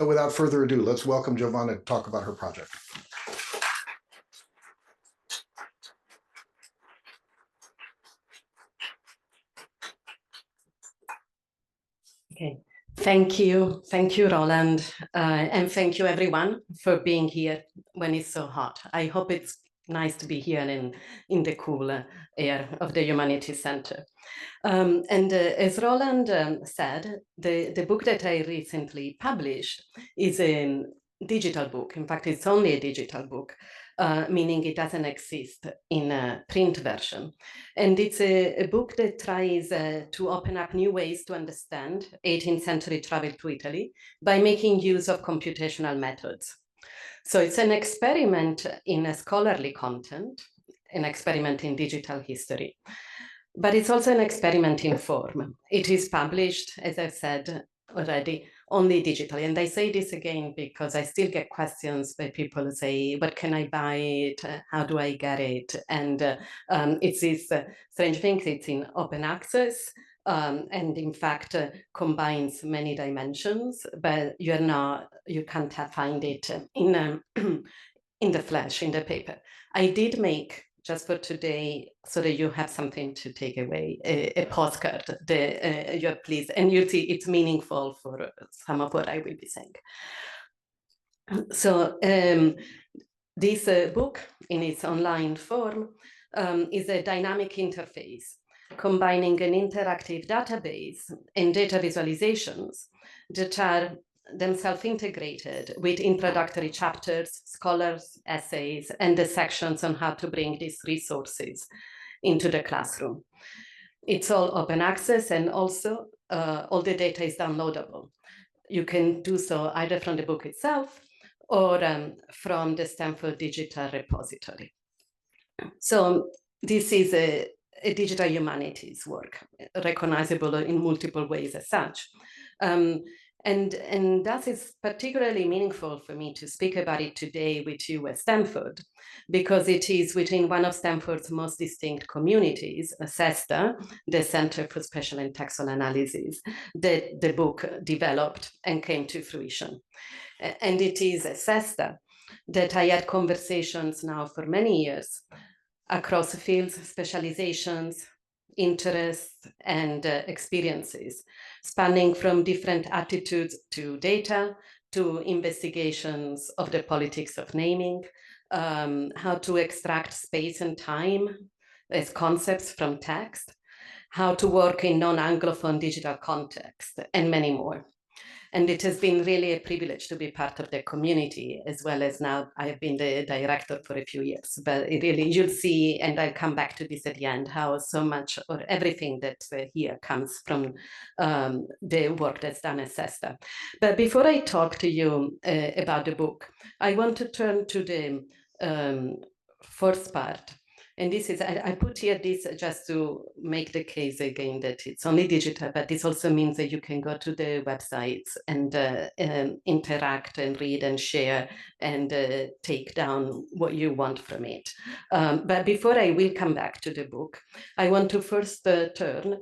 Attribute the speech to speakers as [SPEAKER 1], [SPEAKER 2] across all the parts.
[SPEAKER 1] So without further ado, let's welcome Giovanna to talk about her project.
[SPEAKER 2] Okay, thank you, Roland, and thank you everyone for being here when it's so hot. I hope it's nice to be here in the cool air of the Humanities Center. And as Roland said, the book that I recently published is a digital book. In fact, it's only a digital book, meaning it doesn't exist in a print version. And it's a book that tries to open up new ways to understand 18th century travel to Italy by making use of computational methods. So it's an experiment in a scholarly content, an experiment in digital history, but it's also an experiment in form. It is published, as I've said already, only digitally. And I say this again because I still get questions by people who say, "But can I buy it? How do I get it?" And it's this strange thing. It's in open access. And in fact combines many dimensions, but you can't find it in in the flesh, in the paper. I did make, just for today, so that you have something to take away, a postcard. You're pleased, and you'll see it's meaningful for some of what I will be saying. So this book, in its online form, is a dynamic interface combining an interactive database and data visualizations that are themselves integrated with introductory chapters, scholars' essays, and the sections on how to bring these resources into the classroom. It's all open access, and also all the data is downloadable. You can do so either from the book itself or from the Stanford Digital Repository. So this is a digital humanities work, recognizable in multiple ways as such. And that is particularly meaningful for me to speak about it today with you at Stanford, because it is within one of Stanford's most distinct communities, CESTA, the Center for Special and Textual Analysis, that the book developed and came to fruition. And it is at CESTA that I had conversations now for many years across fields, specializations, interests, and experiences, spanning from different attitudes to data, to investigations of the politics of naming, how to extract space and time as concepts from text, how to work in non-Anglophone digital context, and many more. And it has been really a privilege to be part of the community, as well as now I have been the director for a few years. But it really, you'll see, and I'll come back to this at the end, how so much or everything that here comes from the work that's done at CESTA. But before I talk to you about the book, I want to turn to the first part. And this is, I put here this just to make the case again that it's only digital, but this also means that you can go to the websites and interact and read and share and take down what you want from it. But before I will come back to the book, I want to first turn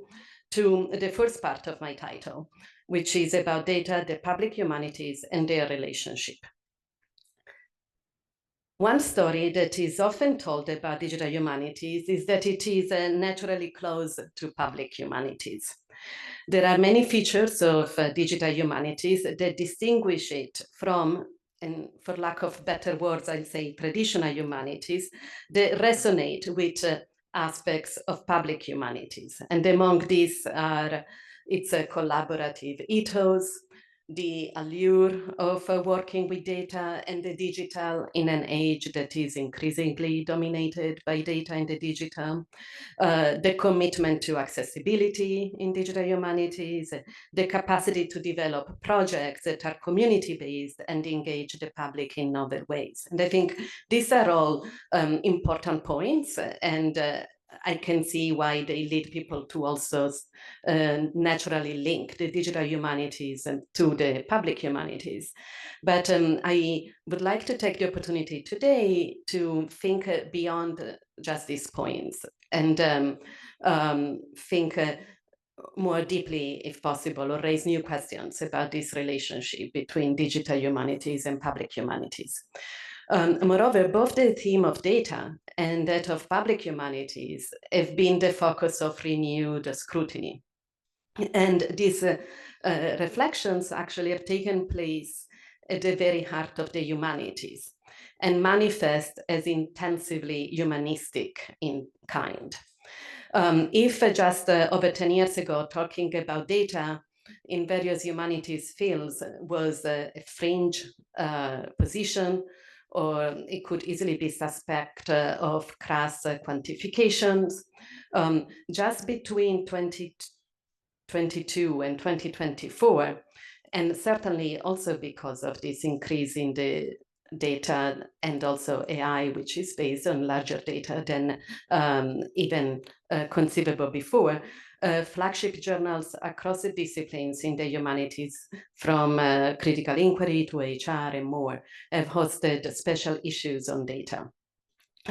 [SPEAKER 2] to the first part of my title, which is about data, the public humanities, and their relationship. One story that is often told about digital humanities is that it is naturally close to public humanities. There are many features of digital humanities that distinguish it from, and for lack of better words, I'll say traditional humanities, that resonate with aspects of public humanities. And among these are its a collaborative ethos, the allure of working with data and the digital in an age that is increasingly dominated by data and the digital, the commitment to accessibility in digital humanities, the capacity to develop projects that are community-based and engage the public in novel ways. And I think these are all important points, and I can see why they lead people to also naturally link the digital humanities to the public humanities. But I would like to take the opportunity today to think beyond just these points and think more deeply, if possible, or raise new questions about this relationship between digital humanities and public humanities. Moreover, both the theme of data and that of public humanities have been the focus of renewed scrutiny. And these reflections actually have taken place at the very heart of the humanities and manifest as intensively humanistic in kind. If just over 10 years ago, talking about data in various humanities fields was a fringe position, or it could easily be suspect of crass quantifications, just between 2022 and 2024, and certainly also because of this increase in the data and also AI, which is based on larger data than even conceivable before, flagship journals across the disciplines in the humanities, from critical inquiry to HR and more, have hosted special issues on data.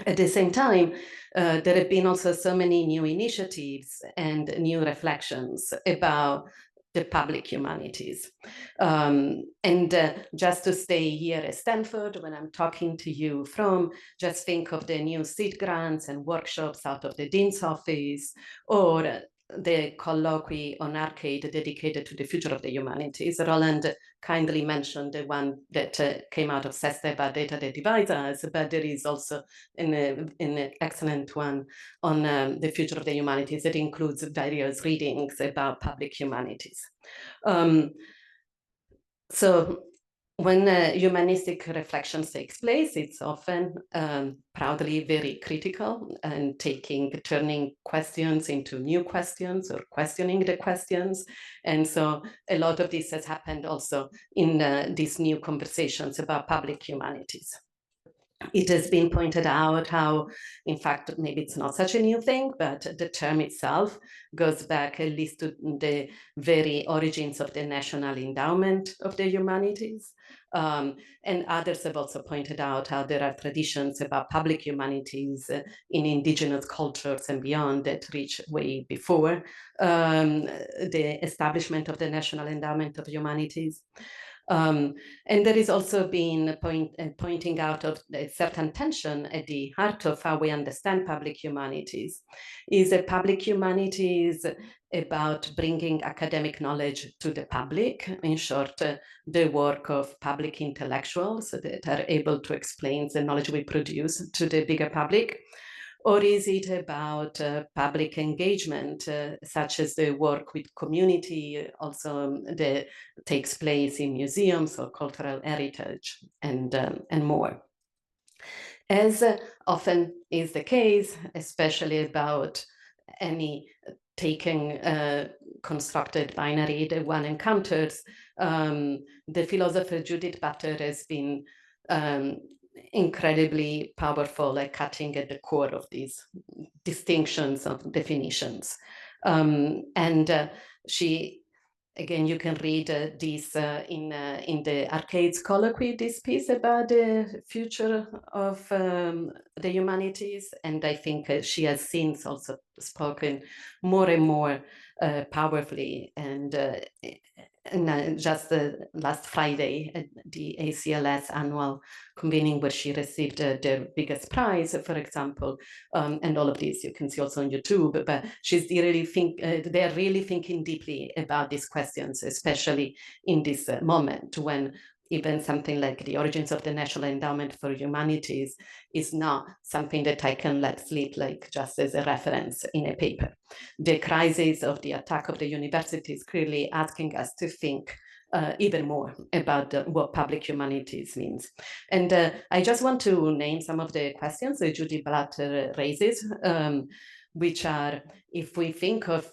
[SPEAKER 2] At the same time, there have been also so many new initiatives and new reflections about the public humanities. Just to stay here at Stanford, when I'm talking to you from, just think of the new seed grants and workshops out of the Dean's office, or the colloquy on Arcade dedicated to the future of the humanities. Roland kindly mentioned the one that came out of CESTE about data that divides us, but there is also an excellent one on the future of the humanities that includes various readings about public humanities. So when humanistic reflections takes place, it's often proudly very critical and turning questions into new questions or questioning the questions. And so a lot of this has happened also in these new conversations about public humanities. It has been pointed out how, in fact, maybe it's not such a new thing, but the term itself goes back at least to the very origins of the National Endowment of the Humanities. And others have also pointed out how there are traditions about public humanities in indigenous cultures and beyond that reach way before the establishment of the National Endowment of Humanities. And there is also been pointing out of a certain tension at the heart of how we understand public humanities. Is that public humanities about bringing academic knowledge to the public, in short, the work of public intellectuals that are able to explain the knowledge we produce to the bigger public? Or is it about public engagement, such as the work with community, also that takes place in museums or cultural heritage, and more? As often is the case, especially about any taking constructed binary that one encounters, the philosopher Judith Butler has been incredibly powerful at cutting at the core of these distinctions of definitions. She, again, you can read this in the Arcade's colloquy, this piece about the future of the humanities. And I think she has since also spoken more and more powerfully. And just last Friday at the ACLS annual convening, where she received their biggest prize, for example, and all of this you can see also on YouTube. But she's really they're really thinking deeply about these questions, especially in this moment when even something like the origins of the National Endowment for Humanities is not something that I can let slip like just as a reference in a paper. The crisis of the attack of the university is clearly asking us to think even more about what public humanities means. And I just want to name some of the questions that Judy Blatter raises, which are, if we think of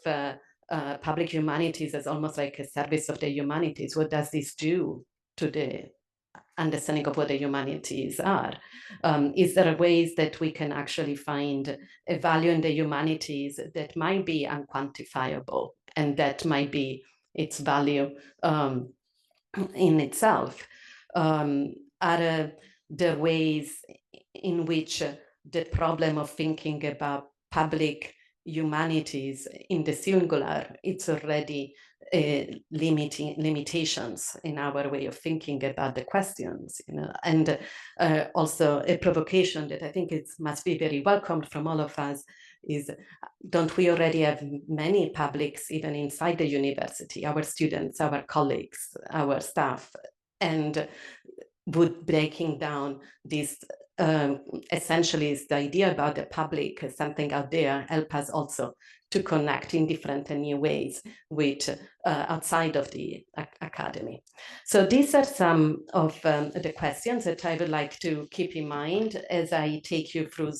[SPEAKER 2] public humanities as almost like a service of the humanities, what does this do to the understanding of what the humanities are? Is there ways that we can actually find a value in the humanities that might be unquantifiable, and that might be its value in itself? Are there ways in which the problem of thinking about public humanities in the singular, it's already limitations in our way of thinking about the questions, and also a provocation that I think it must be very welcomed from all of us is, don't we already have many publics even inside the university, our students, our colleagues, our staff, and would breaking down this essentially is the idea about the public, something out there, help us also to connect in different and new ways with outside of the academy. So these are some of the questions that I would like to keep in mind as I take you through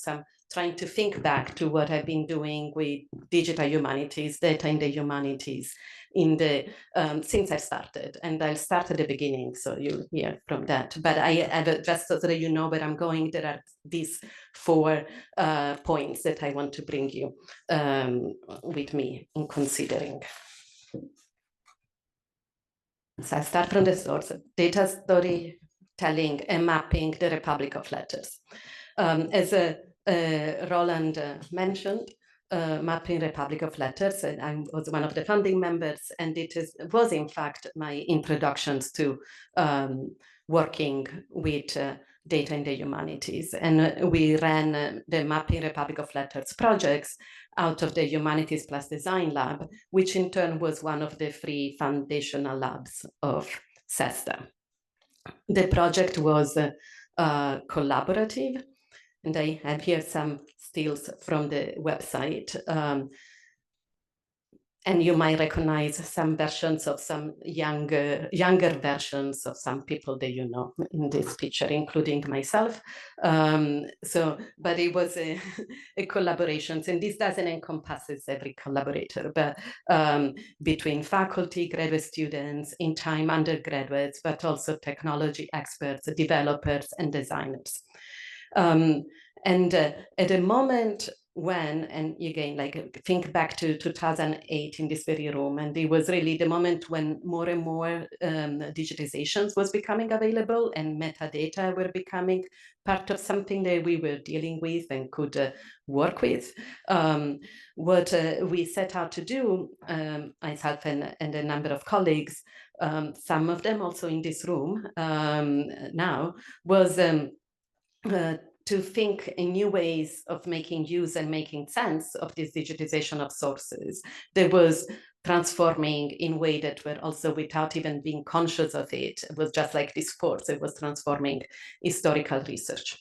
[SPEAKER 2] trying to think back to what I've been doing with digital humanities, data in the humanities, since I started. And I'll start at the beginning, so you'll hear from that. But just so that you know where I'm going, there are these 4 points that I want to bring you with me in considering. So I start from the source, data storytelling and mapping the Republic of Letters. As Roland mentioned, Mapping Republic of Letters, and I was one of the founding members, and it was in fact my introductions to working with data in the humanities. And we ran the Mapping Republic of Letters projects out of the Humanities Plus Design Lab, which in turn was one of the 3 foundational labs of CESTA. The project was collaborative, and I have here some stills from the website. And you might recognize some versions of some younger versions of some people that you know in this picture, including myself. But it was a collaboration, and this doesn't encompass every collaborator, but between faculty, graduate students, in time undergraduates, but also technology experts, developers, and designers. And at a moment when, and again, like think back to 2008 in this very room, and it was really the moment when more and more digitizations was becoming available and metadata were becoming part of something that we were dealing with and could work with. What we set out to do, myself and a number of colleagues, some of them also in this room now, was to think in new ways of making use and making sense of this digitization of sources that was transforming in a way that were also, without even being conscious of it, it was just like this force, it was transforming historical research.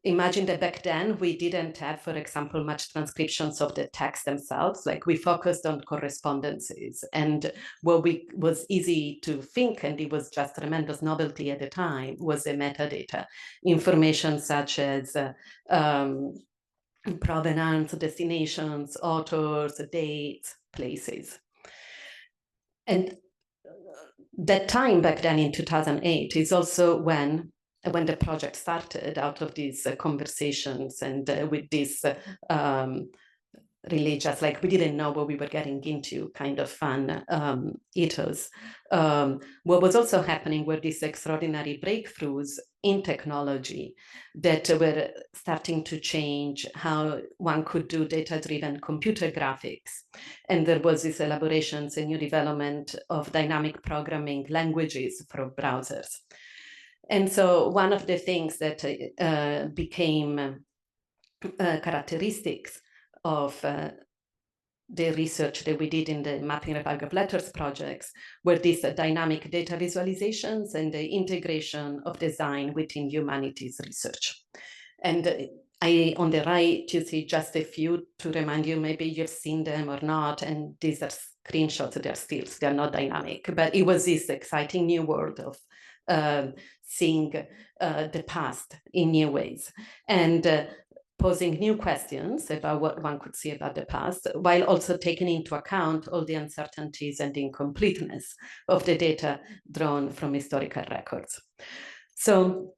[SPEAKER 2] Imagine that back then we didn't have, for example, much transcriptions of the text themselves. Like we focused on correspondences, and what was easy to think, and it was just tremendous novelty at the time, was the metadata information such as provenance, destinations, authors, dates, places. And that time back then in 2008 is also when the project started, out of these conversations and with this really just like we didn't know what we were getting into kind of fun ethos. What was also happening were these extraordinary breakthroughs in technology that were starting to change how one could do data-driven computer graphics. And there was this elaborations and new development of dynamic programming languages for browsers. And so one of the things that became characteristics of the research that we did in the Mapping Republic of Letters projects were these dynamic data visualizations and the integration of design within humanities research. And on the right, you see just a few to remind you, maybe you've seen them or not, and these are screenshots, they're stills, they're not dynamic, but it was this exciting new world of seeing the past in new ways and posing new questions about what one could see about the past, while also taking into account all the uncertainties and incompleteness of the data drawn from historical records. So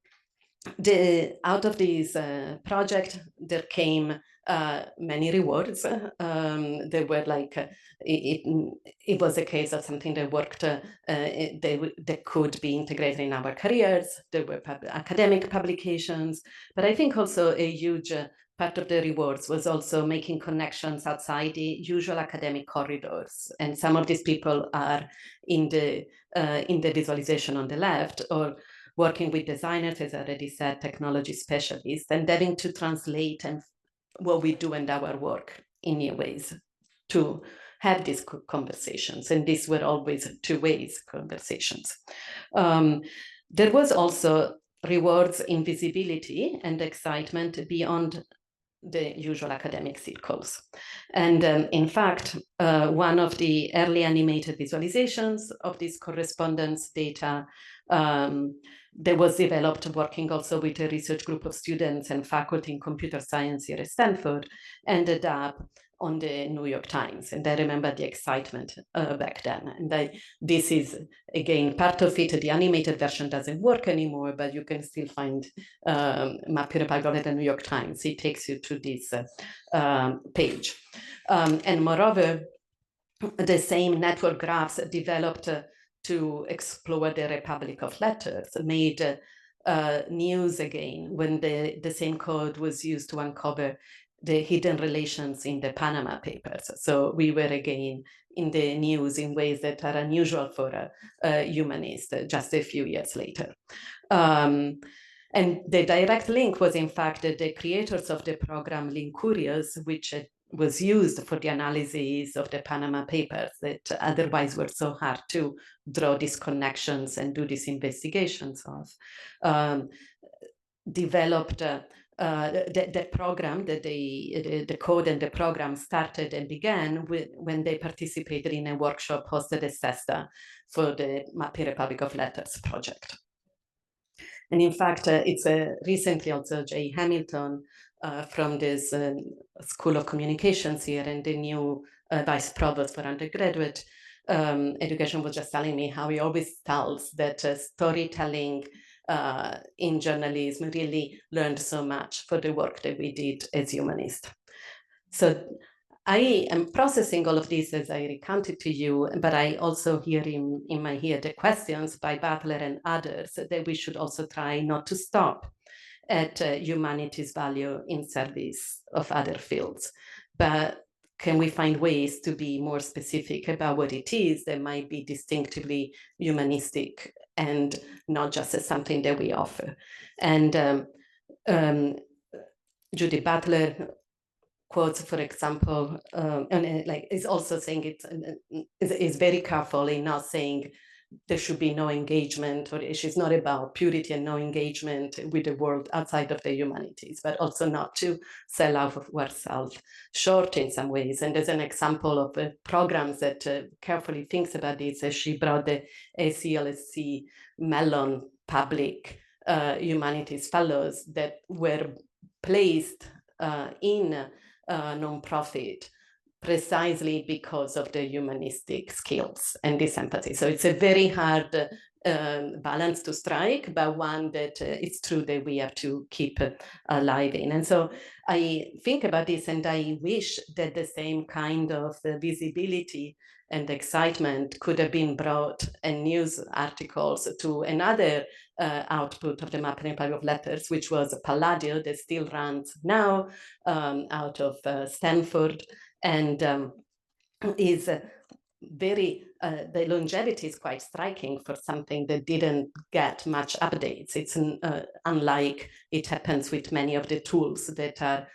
[SPEAKER 2] out of this project, there came many rewards. They were like, it was a case of something that worked, that could be integrated in our careers. There were academic publications, but I think also a huge part of the rewards was also making connections outside the usual academic corridors. And some of these people are in the visualization on the left, or working with designers, as I already said, technology specialists, and having to translate and what we do and our work in new ways to have these conversations. And these were always two-way conversations. There was also rewards in visibility and excitement beyond the usual academic circles. And in fact, one of the early animated visualizations of this correspondence data that was developed working also with a research group of students and faculty in computer science here at Stanford, ended up on the New York Times. And I remember the excitement back then. And this is, again, part of it. The animated version doesn't work anymore, but you can still find Mapping at the New York Times. It takes you to this page. And moreover, the same network graphs developed to explore the Republic of Letters made news again when the same code was used to uncover the hidden relations in the Panama Papers. So we were again in the news in ways that are unusual for a humanist just a few years later. And the direct link was, in fact, the creators of the program Linkurious, which was used for the analysis of the Panama Papers that otherwise were so hard to draw these connections and do these investigations of, developed the program, the code and the program started and began when they participated in a workshop hosted at CESTA for the Mapping Republic of Letters project. And in fact, it's recently also Jay Hamilton from this School of Communications here and the new Vice Provost for undergraduate education was just telling me how he always tells that storytelling in journalism really learned so much for the work that we did as humanists. So I am processing all of this as I recounted to you, but I also hear in my ear the questions by Butler and others that we should also try not to stop at humanities value in service of other fields, but can we find ways to be more specific about what it is that might be distinctively humanistic and not just as something that we offer? And Judy Butler quotes, for example, and like is also saying is very careful in not saying there should be no engagement, or she's not about purity and no engagement with the world outside of the humanities, but also not to sell out of ourselves short in some ways. And as an example of programs that carefully thinks about this, she brought the ACLSC Mellon Public Humanities Fellows that were placed in nonprofit precisely because of the humanistic skills and this empathy. So it's a very hard balance to strike, but one that it's true that we have to keep alive in. And so I think about this and I wish that the same kind of visibility and excitement could have been brought in news articles to another output of the Mapping Republic of Letters, which was Palladio, that still runs now out of Stanford, and is very, the longevity is quite striking for something that didn't get much updates. It's unlike it happens with many of the tools that are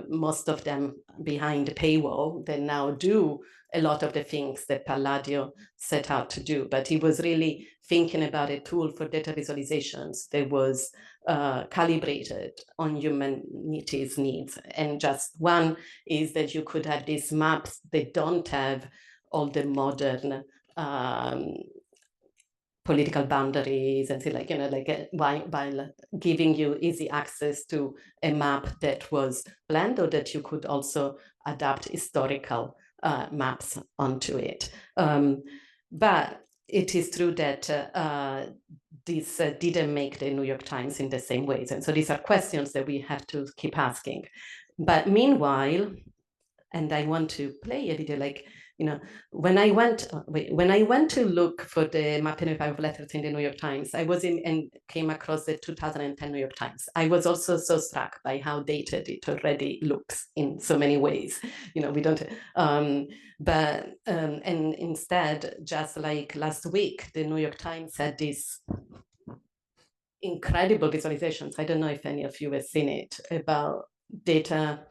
[SPEAKER 2] most of them behind the paywall that now do a lot of the things that Palladio set out to do. But he was really thinking about a tool for data visualizations that was calibrated on humanities needs. And just one is that you could have these maps that don't have all the modern political boundaries and like, while giving you easy access to a map that was planned, or that you could also adapt historical maps onto it. But it is true that this didn't make the New York Times in the same ways. And so these are questions that we have to keep asking. But meanwhile, and I want to play a video, like, you know, when I went to look for the mapping of letters in the New York Times, I was in and came across the 2010 New York Times. I was also so struck by how dated it already looks in so many ways. You know, we don't, and instead, just like last week, the New York Times had this incredible visualizations. I don't know if any of you have seen it, about data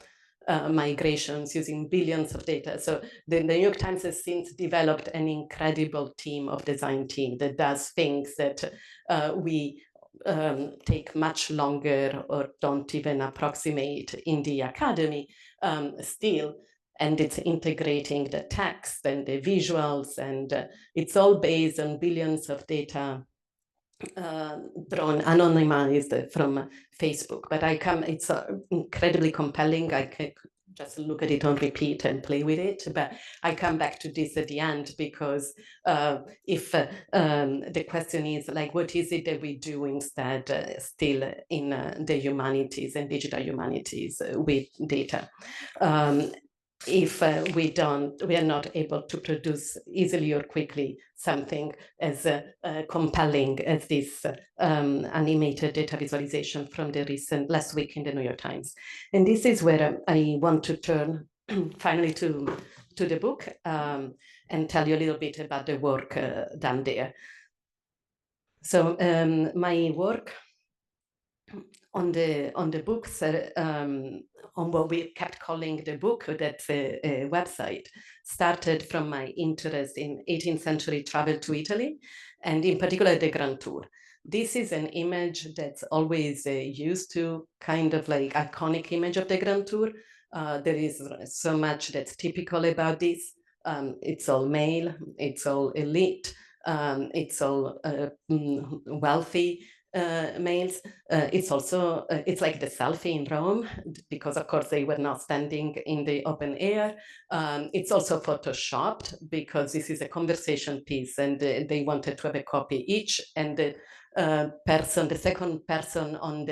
[SPEAKER 2] migrations using billions of data. So the New York Times has since developed an incredible design team that does things that we take much longer or don't even approximate in the academy still. And it's integrating the text and the visuals, and it's all based on billions of data drawn anonymized from Facebook. But it's incredibly compelling. I can just look at it on repeat and play with it. But I come back to this at the end, because if the question is like, what is it that we do instead still in the humanities and digital humanities with data? If we are not able to produce easily or quickly something as compelling as this animated data visualization from the recent last week in the New York Times. And this is where I want to turn finally to the book and tell you a little bit about the work done there. So my work on the books, on what we kept calling the book, that's a website, started from my interest in 18th century travel to Italy, and in particular the Grand Tour. This is an image that's always used to, kind of like iconic image of the Grand Tour. There is so much that's typical about this. It's all male, it's all elite, it's all wealthy males. It's also, it's like the selfie in Rome, because of course they were not standing in the open air. It's also photoshopped, because this is a conversation piece, and they wanted to have a copy each, and the second person on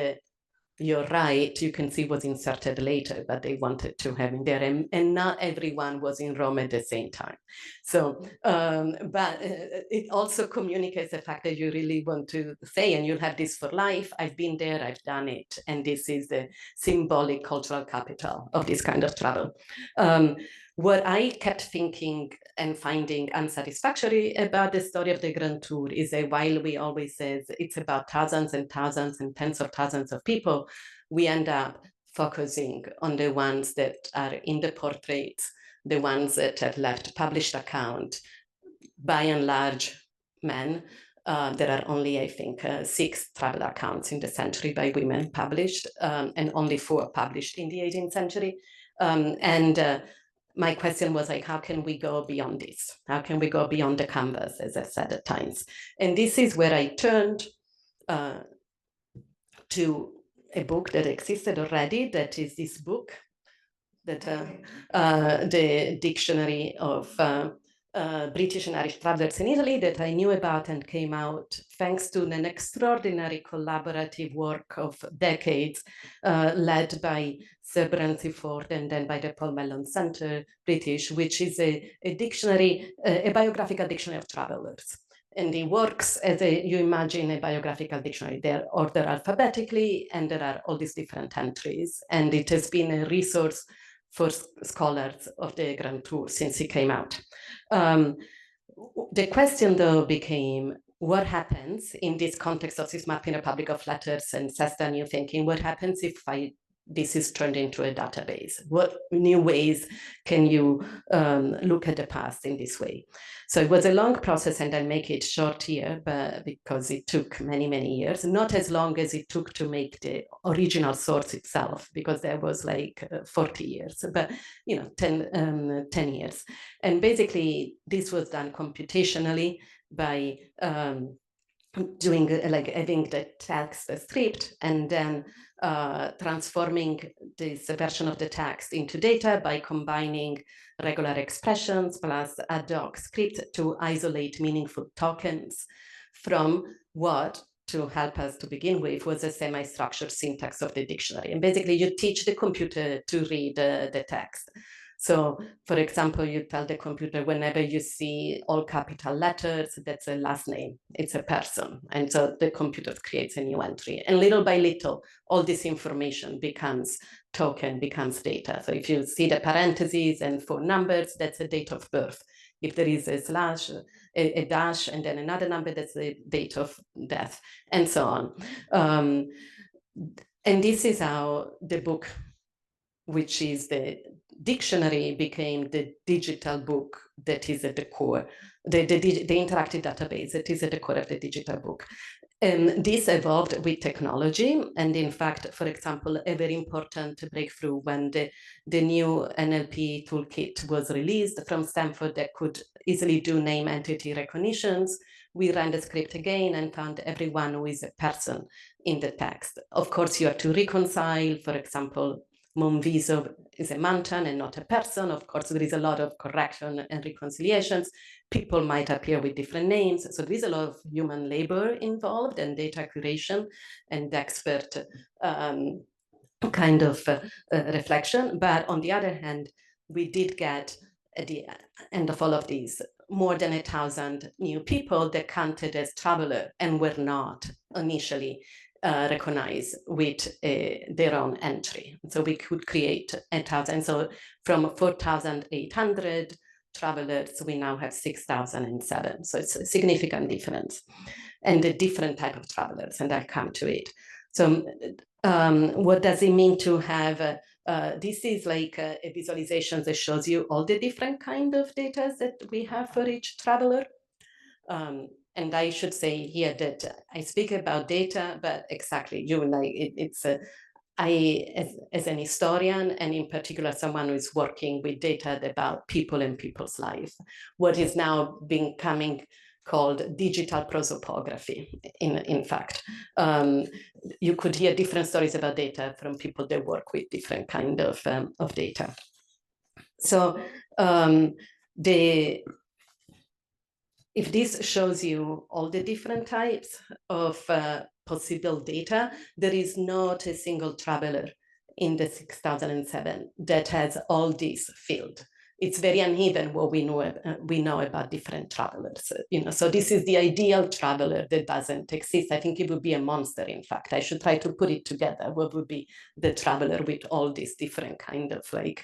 [SPEAKER 2] your right, you can see, was inserted later, but they wanted to have in there, and not everyone was in Rome at the same time. So, but it also communicates the fact that you really want to say, and you'll have this for life. I've been there, I've done it, and this is the symbolic cultural capital of this kind of travel. What I kept thinking and finding unsatisfactory about the story of the Grand Tour is that while we always say it's about thousands and thousands and tens of thousands of people, we end up focusing on the ones that are in the portraits, the ones that have left published account, by and large men. There are only, I think, 6 travel accounts in the century by women published, and only 4 published in the 18th century. My question was like, how can we go beyond this? How can we go beyond the canvas, as I said at times? And this is where I turned to a book that existed already, that is this book, that the Dictionary of British and Irish Travelers in Italy, that I knew about and came out thanks to an extraordinary collaborative work of decades, led by Sir Bransey Ford and then by the Paul Mellon Centre British, which is a dictionary, a biographical dictionary of travelers. And it works as you imagine a biographical dictionary. They're ordered alphabetically, and there are all these different entries. And it has been a resource for scholars of the Grand Tour since it came out. The question, though, became, what happens in this context of this mapping republic of letters and SESTA new thinking? What happens if this is turned into a database? What new ways can you look at the past in this way? So it was a long process, and I'll make it short here, but because it took many, many years, not as long as it took to make the original source itself, because there was like 40 years, but 10 years. And basically this was done computationally by doing like having the text script, and then transforming this version of the text into data by combining regular expressions plus ad hoc script to isolate meaningful tokens from what to help us to begin with was a semi-structured syntax of the dictionary. And basically you teach the computer to read the text. So for example, you tell the computer whenever you see all capital letters, that's a last name, it's a person. And so the computer creates a new entry. And little by little, all this information becomes token, becomes data. So if you see the parentheses and 4 numbers, that's a date of birth. If there is a slash, a dash, and then another number, that's the date of death, and so on. And this is how the book, which is the dictionary, became the digital book that is at the core, the interactive database that is at the core of the digital book. This evolved with technology, and in fact, for example, a very important breakthrough when the new NLP toolkit was released from Stanford that could easily do name entity recognitions. We ran the script again and found everyone who is a person in the text. Of course, you have to reconcile, for example, Monviso is a mountain and not a person. Of course, there is a lot of correction and reconciliations. People might appear with different names. So there is a lot of human labor involved and data curation and expert kind of reflection. But on the other hand, we did get at the end of all of these more than 1,000 new people that counted as traveler and were not initially recognized with their own entry. So we could create 1,000. So from 4,800 travelers, we now have 6,007. So it's a significant difference, and a different type of travelers, and I'll come to it. So what does it mean to have, this is like a visualization that shows you all the different kind of data that we have for each traveler. And I should say here that I speak about data, but exactly, you and I, as an historian, and in particular, someone who is working with data about people and people's life, what is now becoming called digital prosopography, in fact. You could hear different stories about data from people that work with different kind of data. So if this shows you all the different types of possible data, there is not a single traveler in the 6,007 that has all these fields. It's very uneven what we know about different travelers. So this is the ideal traveler that doesn't exist. I think it would be a monster, in fact. I should try to put it together. What would be the traveler with all these different kind of like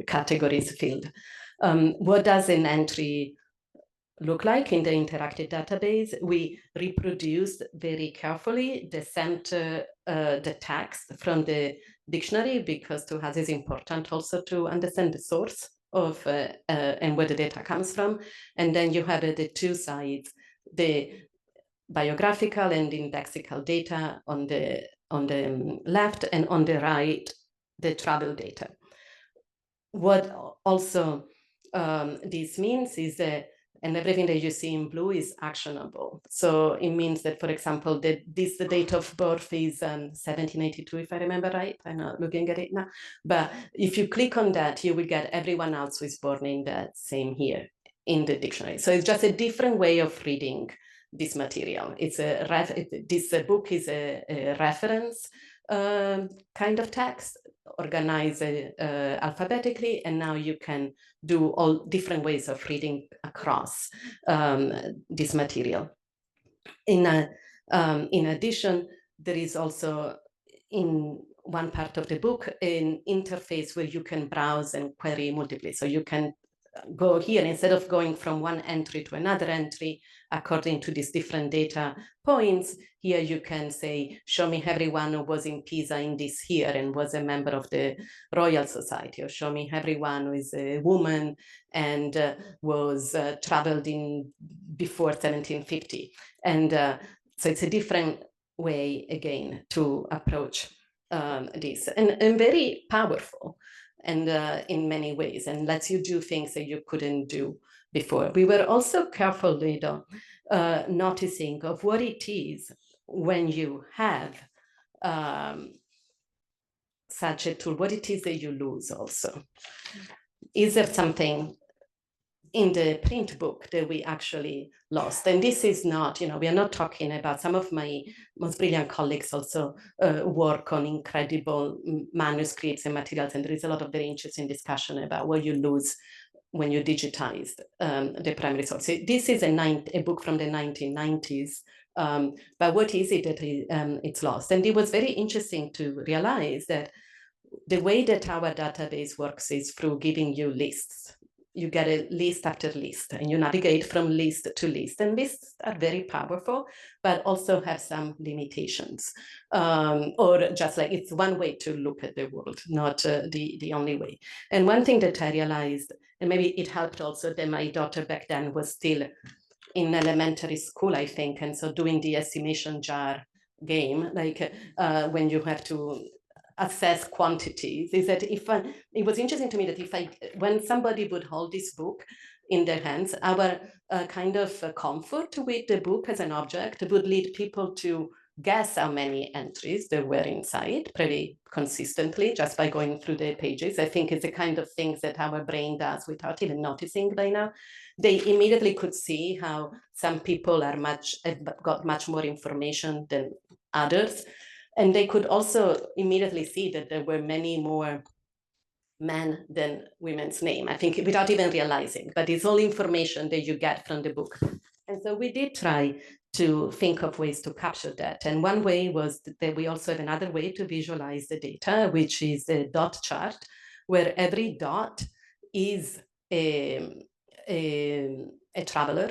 [SPEAKER 2] categories filled? What does an entry look like in the interactive database? We reproduced very carefully the center, the text from the dictionary, because to us is important also to understand the source of and where the data comes from. And then you have the 2 sides, the biographical and indexical data on the left, and on the right, the travel data. What also this means is that, and everything that you see in blue is actionable. So it means that, for example, the date of birth is 1782, if I remember right. I'm not looking at it now. But if you click on that, you will get everyone else who is born in that same year in the dictionary. So it's just a different way of reading this material. It's this book is a reference kind of text, organized alphabetically, and now you can do all different ways of reading across this material. In addition, there is also in one part of the book an interface where you can browse and query multiply. So you can go here, instead of going from one entry to another entry according to these different data points, here you can say, show me everyone who was in Pisa in this year and was a member of the Royal Society, or show me everyone who is a woman and was traveled in before 1750. And so it's a different way, again, to approach this, and very powerful, and in many ways, and lets you do things that you couldn't do before. We were also carefully noticing of what it is when you have such a tool, what it is that you lose also. Is there something in the print book that we actually lost. And this is not, we are not talking about, some of my most brilliant colleagues also work on incredible manuscripts and materials, and there is a lot of very interesting discussion about what you lose when you digitize the primary source. So this is a book from the 1990s, but what is it that it's lost? And it was very interesting to realize that the way that our database works is through giving you lists. You get a list after list, and you navigate from list to list. And lists are very powerful, but also have some limitations. Or just like it's one way to look at the world, not the only way. And one thing that I realized, and maybe it helped also that my daughter back then was still in elementary school, I think, and so doing the estimation jar game, like when you have to assess quantities, is that it was interesting to me that when somebody would hold this book in their hands, our kind of comfort with the book as an object would lead people to guess how many entries there were inside pretty consistently just by going through the pages. I think it's the kind of things that our brain does without even noticing by now. They immediately could see how some people have got much more information than others. And they could also immediately see that there were many more men than women's name, I think, without even realizing, but it's all information that you get from the book. And so we did try to think of ways to capture that. And one way was that we also have another way to visualize the data, which is the dot chart, where every dot is a traveler.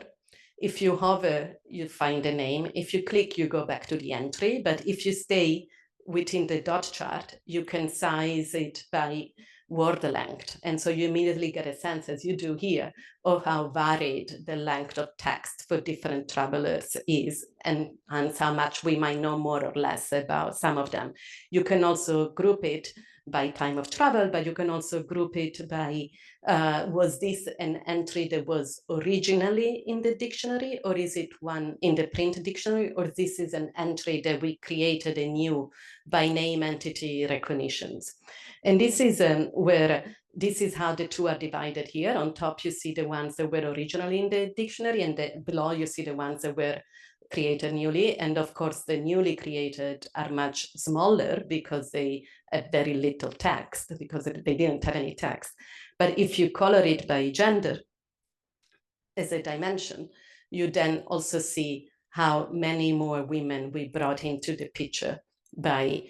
[SPEAKER 2] If you hover, you find a name. If you click, you go back to the entry. But if you stay within the dot chart, you can size it by word length. And so you immediately get a sense, as you do here, of how varied the length of text for different travelers is, and how much we might know more or less about some of them. You can also group it by time of travel, but you can also group it by, was this an entry that was originally in the dictionary, or is it one in the print dictionary, or this is an entry that we created anew by name entity recognitions. And this is this is how the two are divided here. On top, you see the ones that were originally in the dictionary, and below you see the ones that were created newly. And of course, the newly created are much smaller because they have very little text, because they didn't have any text. But if you color it by gender as a dimension, you then also see how many more women we brought into the picture by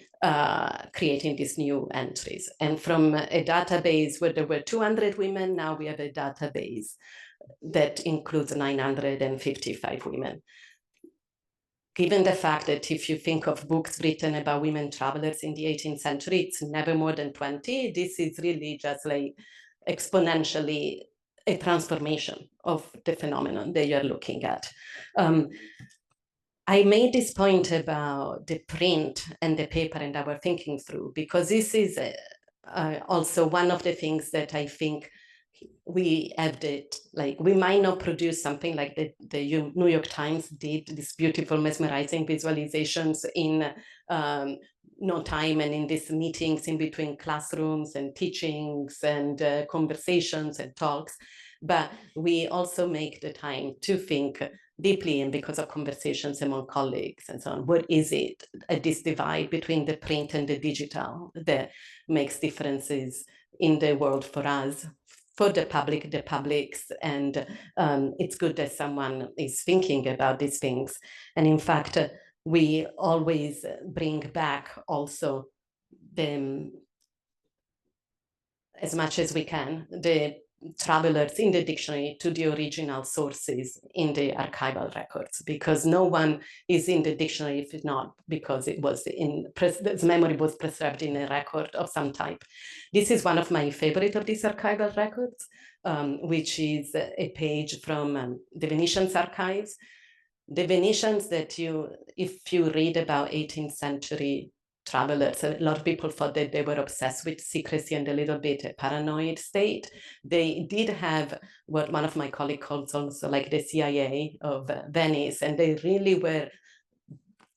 [SPEAKER 2] creating these new entries. And from a database where there were 200 women, now we have a database that includes 955 women. Given the fact that if you think of books written about women travelers in the 18th century, it's never more than 20, this is really just like exponentially a transformation of the phenomenon that you're looking at. I made this point about the print and the paper and our thinking through, because this is also one of the things that I think we have we might not produce something like the New York Times did, these beautiful, mesmerizing visualizations in no time, and in these meetings in between classrooms and teachings and conversations and talks. But we also make the time to think deeply, and because of conversations among colleagues and so on, what is it at this divide between the print and the digital that makes differences in the world for us, for the publics, and it's good that someone is thinking about these things. And in fact, we always bring back also as much as we can, the travelers in the dictionary to the original sources in the archival records, because no one is in the dictionary if not because it was its memory was preserved in a record of some type. This is one of my favorite of these archival records, which is a page from the Venetians archives. The Venetians that if you read about 18th century travelers, a lot of people thought that they were obsessed with secrecy and a little bit a paranoid state. They did have what one of my colleagues calls also like the CIA of Venice, and they really were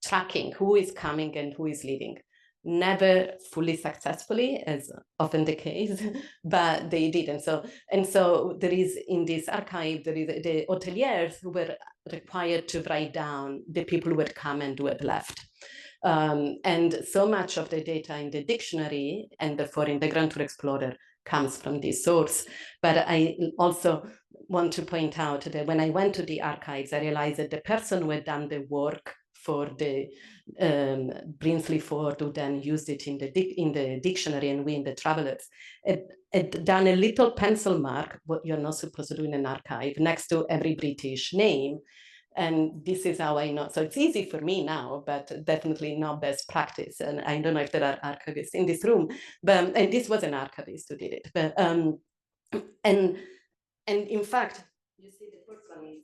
[SPEAKER 2] tracking who is coming and who is leaving. never fully successfully, as often the case, but they did. And so there is, in this archive, there is the hoteliers who were required to write down the people who had come and who had left. And so much of the data in the dictionary and therefore in the Grand Tour Explorer comes from this source. But I also want to point out that when I went to the archives, I realized that the person who had done the work for the Brinsley Ford, who then used it in the dictionary, and we in the Travelers, had done a little pencil mark, what you're not supposed to do in an archive, next to every British name. And this is how I know. So it's easy for me now, but definitely not best practice. And I don't know if there are archivists in this room, but and this was an archivist who did it. But and in fact, you see the first one is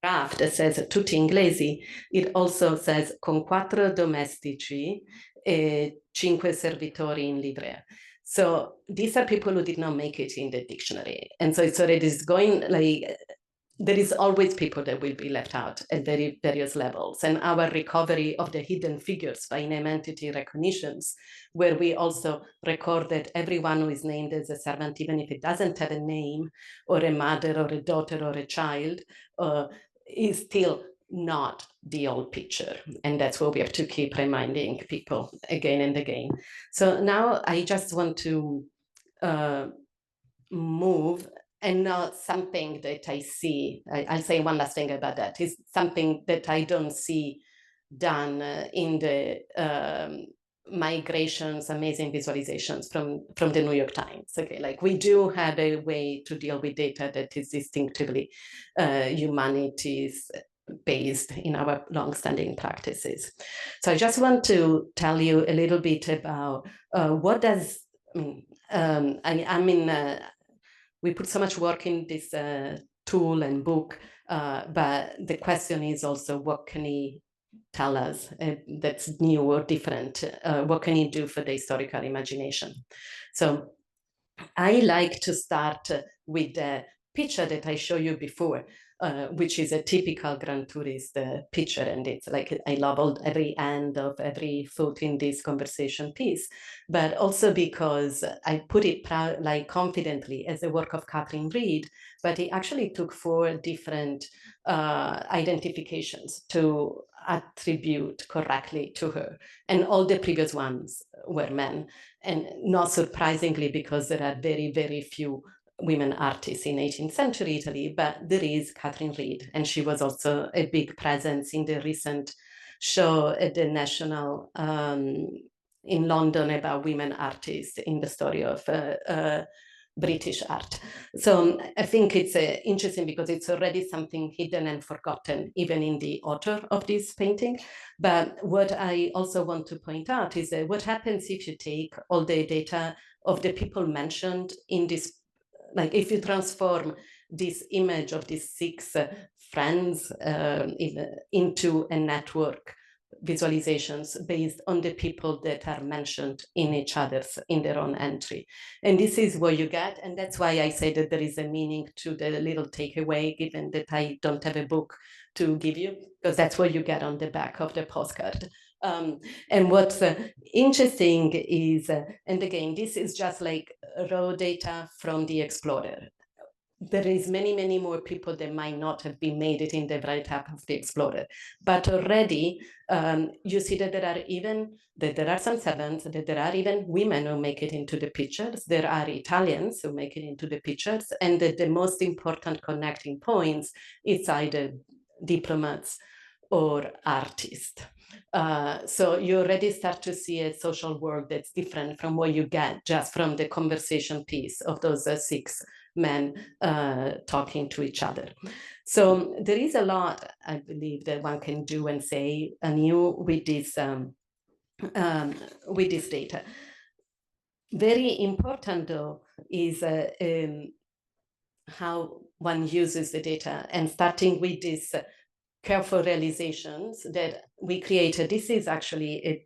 [SPEAKER 2] draft that says tutti inglesi. It also says con quattro domestici e cinque servitori in livrea. So these are people who did not make it in the dictionary. And so it's already going like, there is always people that will be left out at very various levels. And our recovery of the hidden figures by name entity recognitions, where we also recorded everyone who is named as a servant, even if it doesn't have a name or a mother or a daughter or a child, is still not the old picture. And that's what we have to keep reminding people again and again. So now I just want to move, and not something that I see. I'll say one last thing about that. Is something that I don't see done in the migrations, amazing visualizations from the New York Times. Okay, like we do have a way to deal with data that is distinctively humanities based in our long-standing practices. So I just want to tell you a little bit about what does, I mean, we put so much work in this tool and book, but the question is also, what can he tell us that's new or different? What can he do for the historical imagination? So I like to start with the picture that I showed you before, which is a typical Grand Tourist picture. And it's like, I love every end of every foot in this conversation piece, but also because I put it like confidently as a work of Catherine Reed, but he actually took 4 different identifications to attribute correctly to her. And all the previous ones were men. And not surprisingly, because there are very, very few women artists in 18th century Italy, but there is Catherine Reed, and she was also a big presence in the recent show at the National in London about women artists in the story of British art. So I think it's interesting because it's already something hidden and forgotten, even in the author of this painting. But what I also want to point out is what happens if you take all the data of the people mentioned in this, like if you transform this image of these 6 friends into a network visualizations based on the people that are mentioned in their own entry. And this is what you get. And that's why I say that there is a meaning to the little takeaway, given that I don't have a book to give you, because that's what you get on the back of the postcard. And what's interesting is, and again, this is just like raw data from the Explorer. There is many, many more people that might not have been made it in the write-up of the Explorer. But already you see that there are some sevens, that there are even women who make it into the pictures. There are Italians who make it into the pictures. And the most important connecting points is either diplomats or artists. So you already start to see a social world that's different from what you get just from the conversation piece of those 6 men talking to each other. So there is a lot, I believe, that one can do and say anew with this data. Very important, though, is how one uses the data, and starting with this careful realizations that we created. This is actually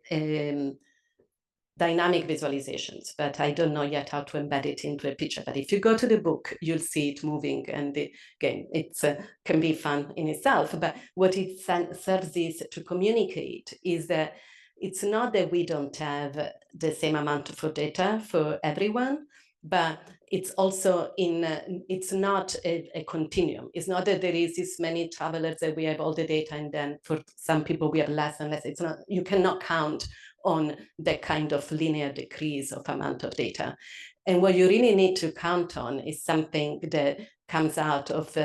[SPEAKER 2] dynamic visualizations, but I don't know yet how to embed it into a picture. But if you go to the book, you'll see it moving, and again, it can be fun in itself. But what it serves is to communicate is that it's not that we don't have the same amount of data for everyone, but it's also it's not a continuum. It's not that there is this many travelers that we have all the data, and then for some people we have less and less. It's not, you cannot count on that kind of linear decrease of amount of data. And what you really need to count on is something that comes out of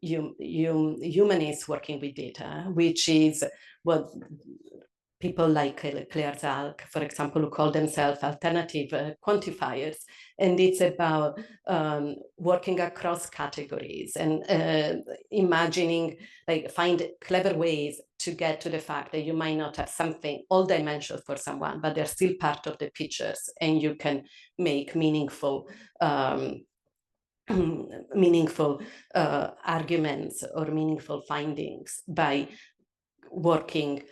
[SPEAKER 2] humanists working with data, which is what people like Claire Zalk, for example, who call themselves alternative quantifiers. And it's about working across categories and imagining, like, find clever ways to get to the fact that you might not have something all dimensional for someone, but they're still part of the pictures, and you can make meaningful arguments or meaningful findings by working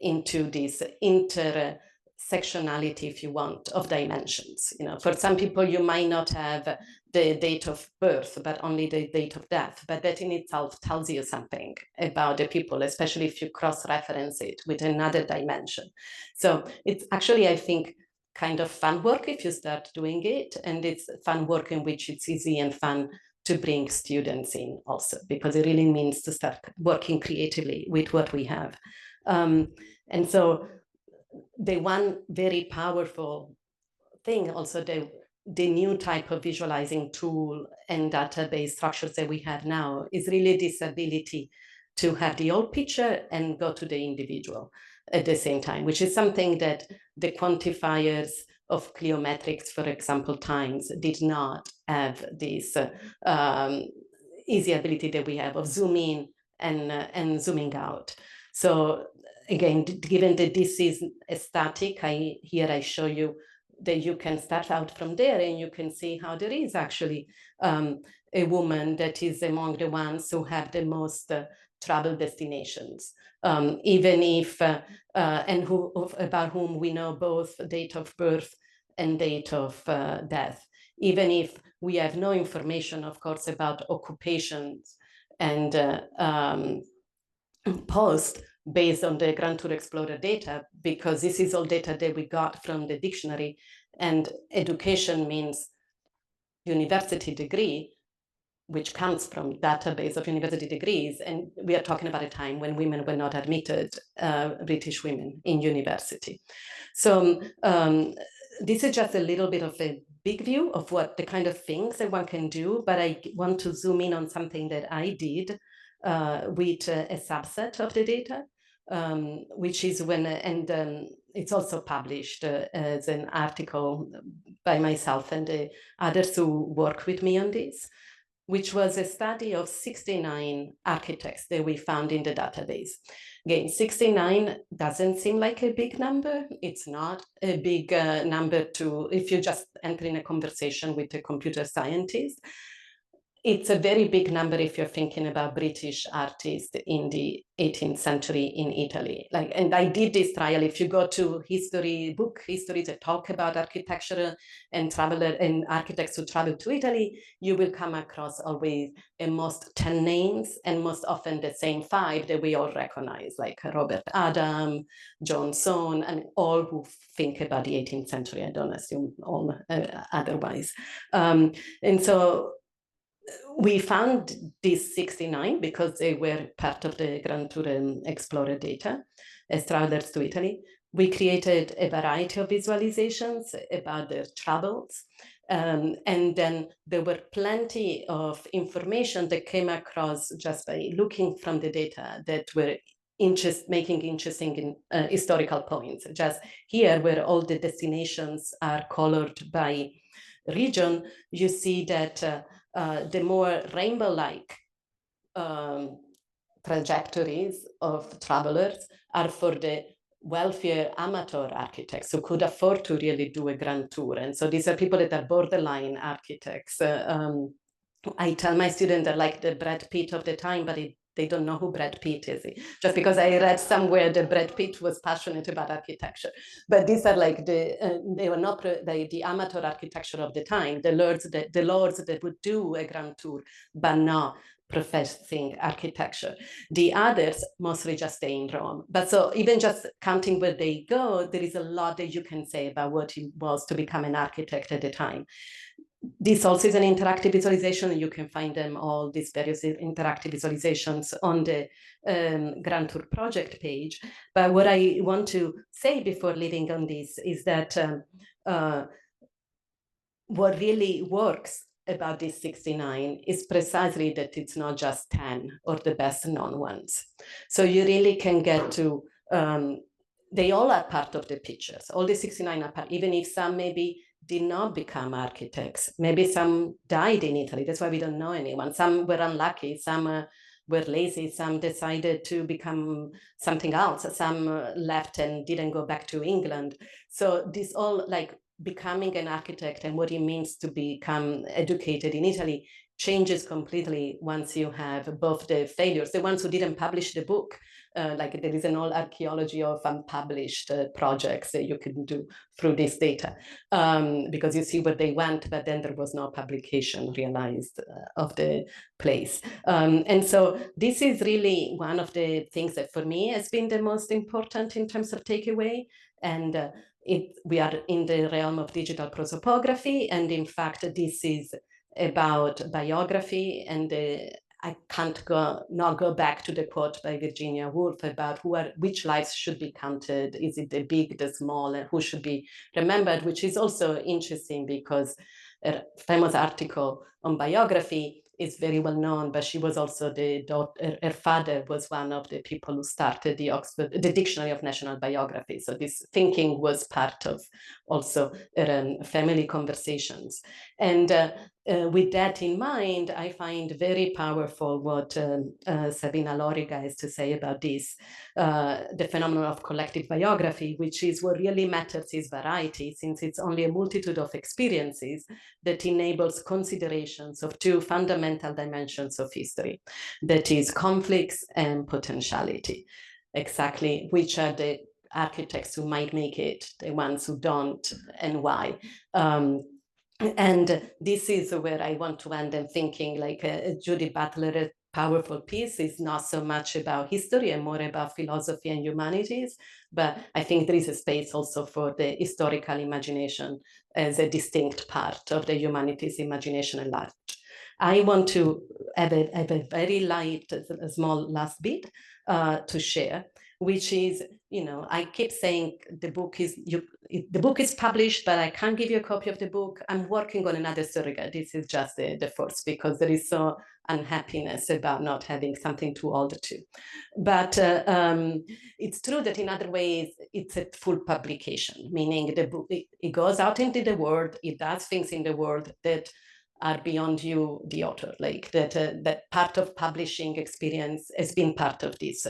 [SPEAKER 2] into this intersectionality, if you want, of dimensions. You know, for some people, you might not have the date of birth, but only the date of death. But that in itself tells you something about the people, especially if you cross-reference it with another dimension. So it's actually, I think, kind of fun work if you start doing it. And it's fun work in which it's easy and fun to bring students in also, because it really means to start working creatively with what we have. And so the one very powerful thing also, the new type of visualizing tool and database structures that we have now is really this ability to have the whole picture and go to the individual at the same time, which is something that the quantifiers of cliometrics, for example, times, did not have this easy ability that we have of zooming in and zooming out. So again, given that this is a static, here I show you that you can start out from there and you can see how there is actually a woman that is among the ones who have the most travel destinations, even if, and about whom we know both date of birth and date of death, even if we have no information, of course, about occupations and post based on the Grand Tour Explorer data, because this is all data that we got from the dictionary, and education means university degree, which comes from database of university degrees. And we are talking about a time when women were not admitted, British women in university. So this is just a little bit of a big view of what the kind of things that one can do, but I want to zoom in on something that I did with a subset of the data, which is when, and it's also published as an article by myself and the others who work with me on this, which was a study of 69 architects that we found in the database. Again, 69 doesn't seem like a big number. It's not a big number to, if you just enter in a conversation with a computer scientist. It's a very big number if you're thinking about British artists in the 18th century in Italy. Like, and I did this trial. If you go to histories that talk about architecture and traveler and architects who travel to Italy, you will come across always most 10 names, and most often the same 5 that we all recognize, like Robert Adam, John Soane, and all who think about the 18th century. I don't assume all otherwise. And so we found these 69 because they were part of the Grand Tour Explorer data as travelers to Italy. We created a variety of visualizations about their travels. And then there were plenty of information that came across just by looking from the data that were making interesting historical points. Just here, where all the destinations are colored by region, you see that the more rainbow-like trajectories of travelers are for the wealthier amateur architects who could afford to really do a grand tour. And so these are people that are borderline architects. I tell my students they're like the Brad Pitt of the time, but it they don't know who Brad Pitt is, just because I read somewhere that Brad Pitt was passionate about architecture. But these are like they were not the amateur architecture of the time, the lords that would do a grand tour, but not professing architecture. The others mostly just stay in Rome. But so even just counting where they go, there is a lot that you can say about what it was to become an architect at the time. This also is an interactive visualization. You can find them, all these various interactive visualizations, on the Grand Tour project page. But what I want to say before leaving on this is that what really works about this 69 is precisely that it's not just 10 or the best known ones. So you really can get to, they all are part of the pictures. All the 69 are part, even if some maybe did not become architects. Maybe some died in Italy. That's why we don't know anyone. Some were unlucky, some were lazy, some decided to become something else, some left and didn't go back to England. So this all, like, becoming an architect and what it means to become educated in Italy changes completely once you have both the failures, the ones who didn't publish the book, like there is an whole archaeology of unpublished projects that you can do through this data, because you see where they went, but then there was no publication realized of the place. And so this is really one of the things that for me has been the most important in terms of takeaway. And we are in the realm of digital prosopography, and in fact this is about biography, and I can't not go back to the quote by Virginia Woolf about which lives should be counted. Is it the big, the small, and who should be remembered, which is also interesting because a famous article on biography is very well known, but she was also the daughter, her father was one of the people who started the Dictionary of National Biography. So this thinking was part of also family conversations. And with that in mind, I find very powerful what Sabina Loriga has to say about this, the phenomenon of collective biography, which is what really matters is variety, since it's only a multitude of experiences that enables considerations of two fundamental dimensions of history, that is conflicts and potentiality. Exactly, which are the architects who might make it, the ones who don't, and why. And this is where I want to end, and thinking like Judy Butler, powerful piece is not so much about history and more about philosophy and humanities, but I think there is a space also for the historical imagination as a distinct part of the humanities imagination at large. I want to have a very light, a small last bit to share, which is, I keep saying the book is published, but I can't give you a copy of the book. I'm working on another surrogate. This is just the first, because there is so unhappiness about not having something to hold to. But it's true that in other ways, it's a full publication, meaning the book, it goes out into the world, it does things in the world that are beyond you, the author, like that part of publishing experience has been part of this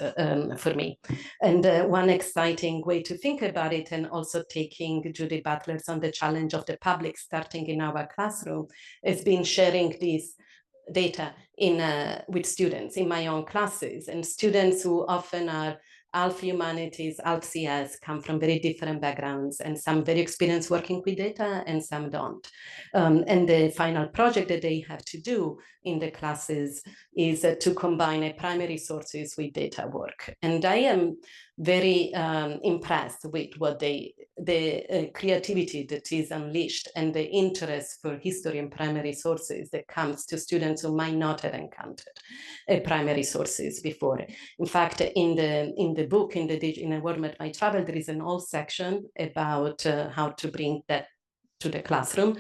[SPEAKER 2] for me. And one exciting way to think about it, and also taking Judy Butler's on the challenge of the public starting in our classroom, has been sharing this data with students in my own classes, and students who often are half humanities, half CS, come from very different backgrounds, and some very experienced working with data and some don't. And the final project that they have to do in the classes is to combine primary sources with data work. And I am very impressed with what the creativity that is unleashed and the interest for history and primary sources that comes to students who might not have encountered primary sources before. In fact, in the book, in A World Made by Travel, there is an whole section about how to bring that to the classroom,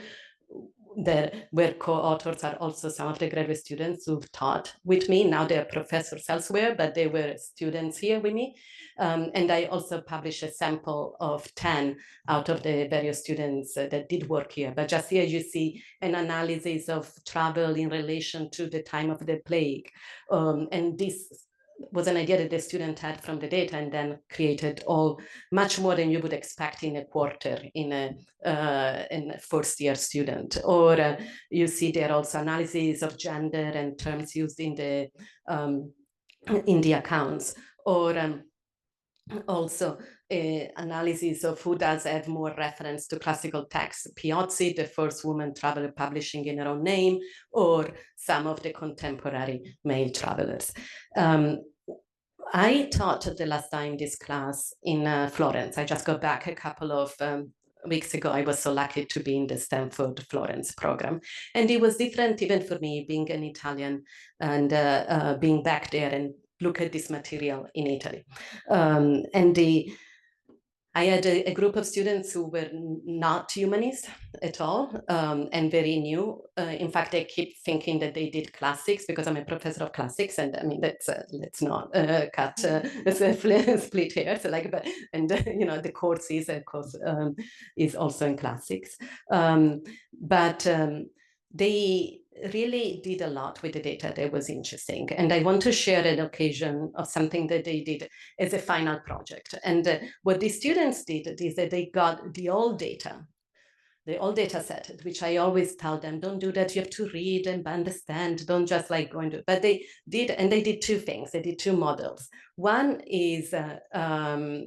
[SPEAKER 2] where co-authors are also some of the graduate students who've taught with me. Now they're professors elsewhere, but they were students here with me. And I also published a sample of 10 out of the various students that did work here. But just here you see an analysis of travel in relation to the time of the plague. And this was an idea that the student had from the data, and then created all much more than you would expect in a quarter in a first year student. Or you see there also analysis of gender and terms used in the in the accounts, or also analysis of who does have more reference to classical texts, Piozzi, the first woman traveler publishing in her own name, or some of the contemporary male travelers. I taught the last time this class in Florence. I just got back a couple of weeks ago. I was so lucky to be in the Stanford Florence program. And it was different even for me, being an Italian and being back there and look at this material in Italy. I had a group of students who were not humanists at all and very new. In fact, they keep thinking that they did classics because I'm a professor of classics, and I mean let's not cut split hairs. So like, but you know, the course is also in classics, but they really did a lot with the data that was interesting. And I want to share an occasion of something that they did as a final project. And what the students did is that they got the old data set, which I always tell them, don't do that. You have to read and understand. Don't just like go into it. But they did, and they did two things. They did two models. One is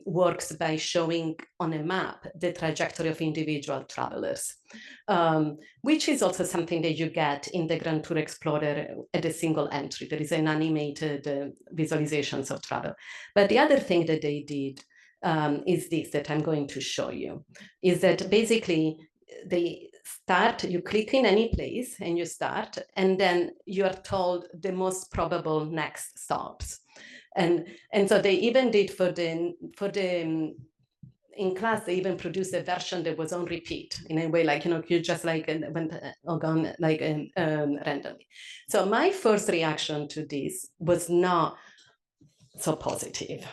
[SPEAKER 2] works by showing on a map the trajectory of individual travelers, which is also something that you get in the Grand Tour Explorer at a single entry. There is an animated visualizations of travel. But the other thing that they did is this that I'm going to show you, is that basically they start, you click in any place and you start, and then you are told the most probable next stops. And so they even did for the in class, they even produced a version that was on repeat in a way, like, you know, you just like went on like randomly. So my first reaction to this was not so positive.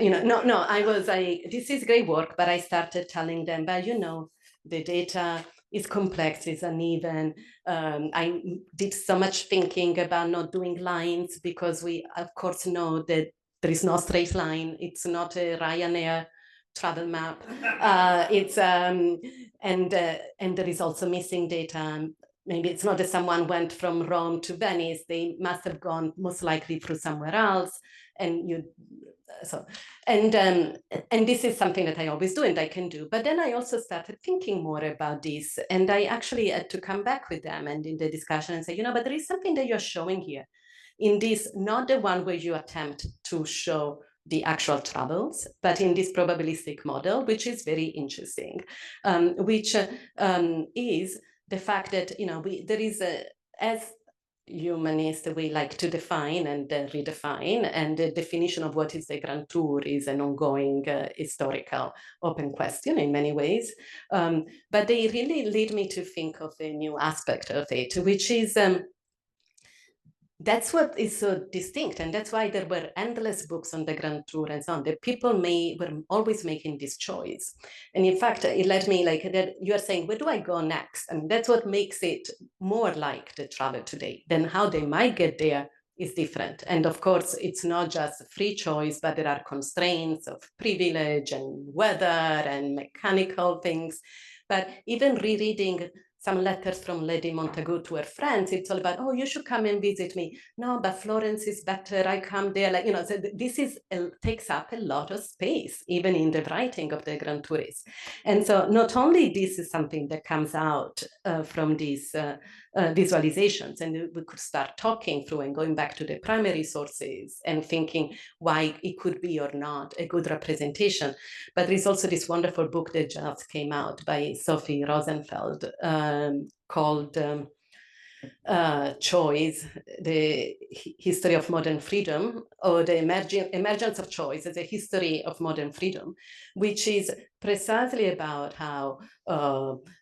[SPEAKER 2] You know, no, I was like, this is great work, but I started telling them, but you know, the data is complex, it's uneven. I did so much thinking about not doing lines because we, of course, know that there is no straight line. It's not a Ryanair travel map. And there is also missing data. Maybe it's not that someone went from Rome to Venice. They must have gone most likely through somewhere else. And this is something that I always do and I can do. But then I also started thinking more about this, and I actually had to come back with them and in the discussion and say, you know, but there is something that you're showing here in this, not the one where you attempt to show the actual travels, but in this probabilistic model, which is very interesting, which is the fact that, you know, there is as humanists, we like to define and redefine, and the definition of what is the Grand Tour is an ongoing historical open question in many ways. But they really lead me to think of a new aspect of it, which is that's what is so distinct, and that's why there were endless books on the Grand Tour and so on. The people were always making this choice, and in fact, it led me like that. You are saying, where do I go next? And that's what makes it more like the travel today. Then how they might get there is different, and of course, it's not just free choice, but there are constraints of privilege and weather and mechanical things. But even rereading some letters from Lady Montagu to her friends, it's all about, oh, you should come and visit me. No, but Florence is better, I come there. Like, you know, so this takes up a lot of space, even in the writing of the Grand Tourists. And so not only this is something that comes out from these visualizations, and we could start talking through and going back to the primary sources and thinking why it could be or not a good representation. But there is also this wonderful book that just came out by Sophie Rosenfeld called Choice, the History of Modern Freedom, or the Emergence of Choice as a History of Modern Freedom, which is precisely about how,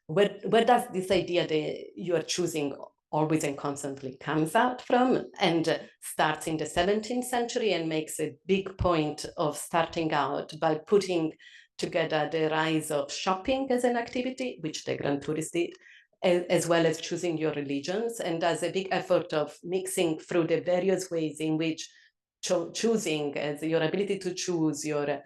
[SPEAKER 2] where does this idea that you are choosing always and constantly comes out from, and starts in the 17th century and makes a big point of starting out by putting together the rise of shopping as an activity, which the Grand Tourist did, as well as choosing your religions, and does a big effort of mixing through the various ways in which choosing as your ability to choose, your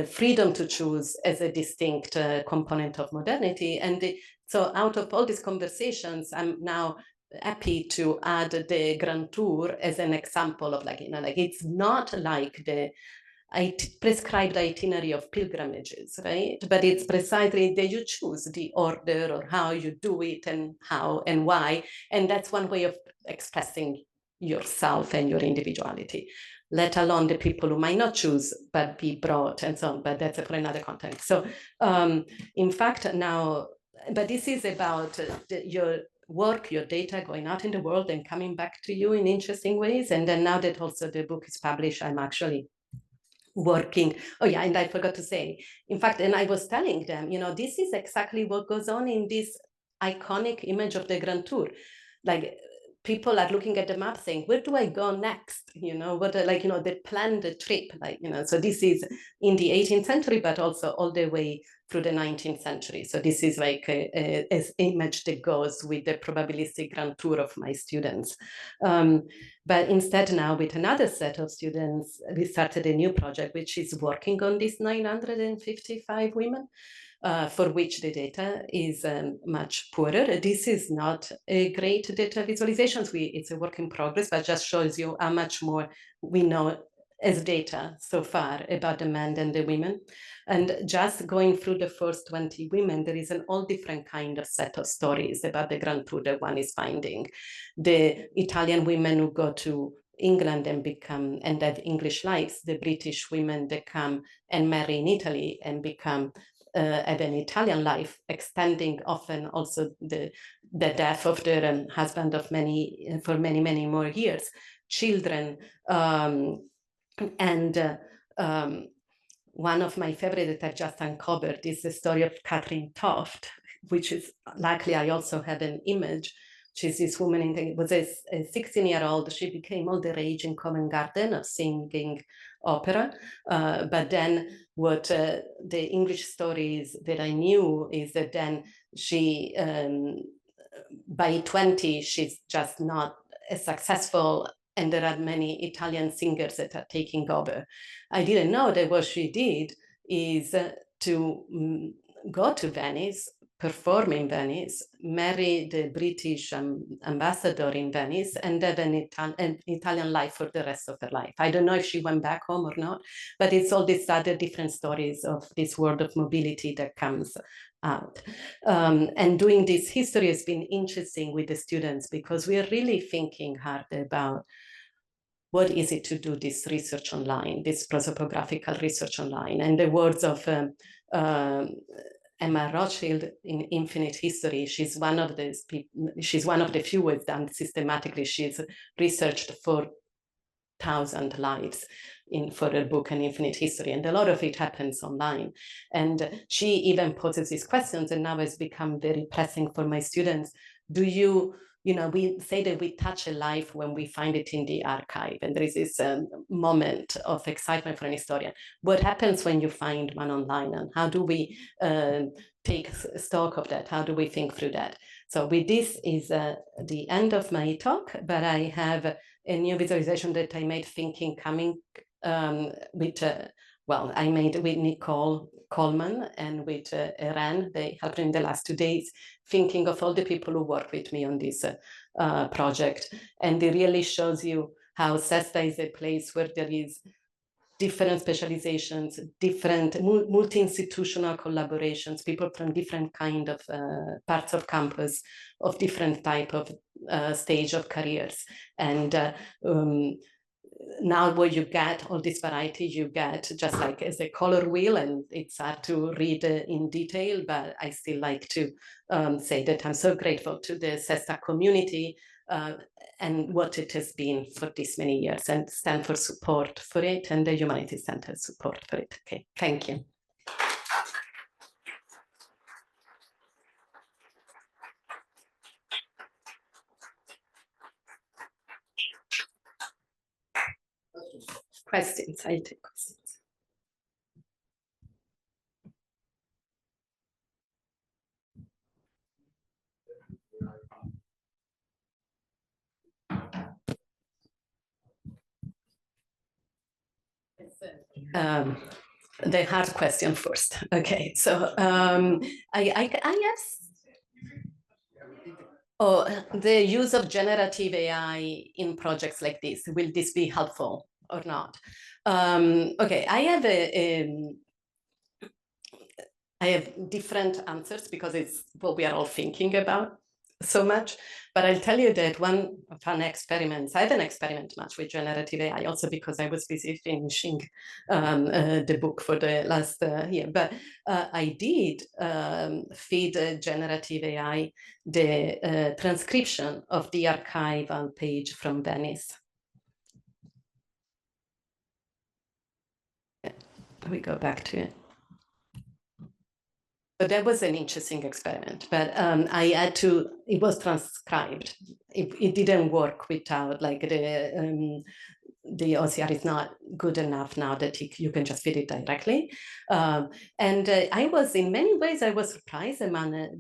[SPEAKER 2] freedom to choose as a distinct component of modernity. And so out of all these conversations, I'm now happy to add the Grand Tour as an example of like, like it's not like the prescribed itinerary of pilgrimages, right? But it's precisely that you choose the order or how you do it and how and why. And that's one way of expressing yourself and your individuality, let alone the people who might not choose but be brought and so on. But that's for another context. So in fact, now, but this is about your work, your data going out in the world and coming back to you in interesting ways. And then now that also the book is published, I'm actually working. Oh yeah, and I forgot to say, in fact, and I was telling them, this is exactly what goes on in this iconic image of the Grand Tour. Like people are looking at the map saying, where do I go next? What they plan the trip, so this is in the 18th century, but also all the way through the 19th century. So this is like an image that goes with the probabilistic Grand Tour of my students. But instead now with another set of students, we started a new project, which is working on these 955 women, for which the data is much poorer. This is not a great data visualization. It's a work in progress, but just shows you how much more we know as data so far about the men and the women. And just going through the first 20 women, there is an all different kind of set of stories about the Grand Tour that one is finding. The Italian women who go to England and have English lives, the British women that come and marry in Italy and become have an Italian life, extending often also the death of their husband for many more years, children, and one of my favorite that I've just uncovered is the story of Catherine Toft, which is likely I also have an image. She's this woman, was a 16-year-old. She became all the rage in Covent Garden of singing opera. But then what the English stories that I knew is that then she, by 20, she's just not as successful, and there are many Italian singers that are taking over. I didn't know that what she did is to go to Venice, perform in Venice, marry the British ambassador in Venice, and have an Italian life for the rest of her life. I don't know if she went back home or not, but it's all these other different stories of this world of mobility that comes out. And doing this history has been interesting with the students because we are really thinking hard about what is it to do this research online, this prosopographical research online. And the words of Emma Rothschild in Infinite History, she's one of the few who has done systematically. She's researched 4,000 lives for her book, An Infinite History, and a lot of it happens online. And she even poses these questions, and now has become very pressing for my students. We say that we touch a life when we find it in the archive, and there is this moment of excitement for an historian. What happens when you find one online, and how do we take stock of that? How do we think through that? So with this is the end of my talk, but I have a new visualization that I made thinking coming with, I made with Nicole Coleman and with Eran. They helped me in the last 2 days thinking of all the people who work with me on this project. And it really shows you how CESTA is a place where there is different specializations, different multi-institutional collaborations, people from different kind of parts of campus, of different type of stage of careers. And now where you get all this variety, you get just like as a color wheel, and it's hard to read in detail, but I still like to say that I'm so grateful to the CESTA community and what it has been for this many years, and Stanford support for it, and the Humanities Center support for it. Okay, thank you. Questions, I take questions. The hard question first. Okay, so I guess. Oh, the use of generative AI in projects like this, will this be helpful or not? Okay, I have different answers because it's what we are all thinking about so much. But I'll tell you that one fun experiment, I haven't experimented much with generative AI, also because I was busy finishing the book for the last year. But I did feed generative AI the transcription of the archival page from Venice. We go back to it. But that was an interesting experiment. But I had to, it was transcribed. It didn't work without, like, the OCR is not good enough now that you can just feed it directly. And I was, in many ways, I was surprised. Emmanuel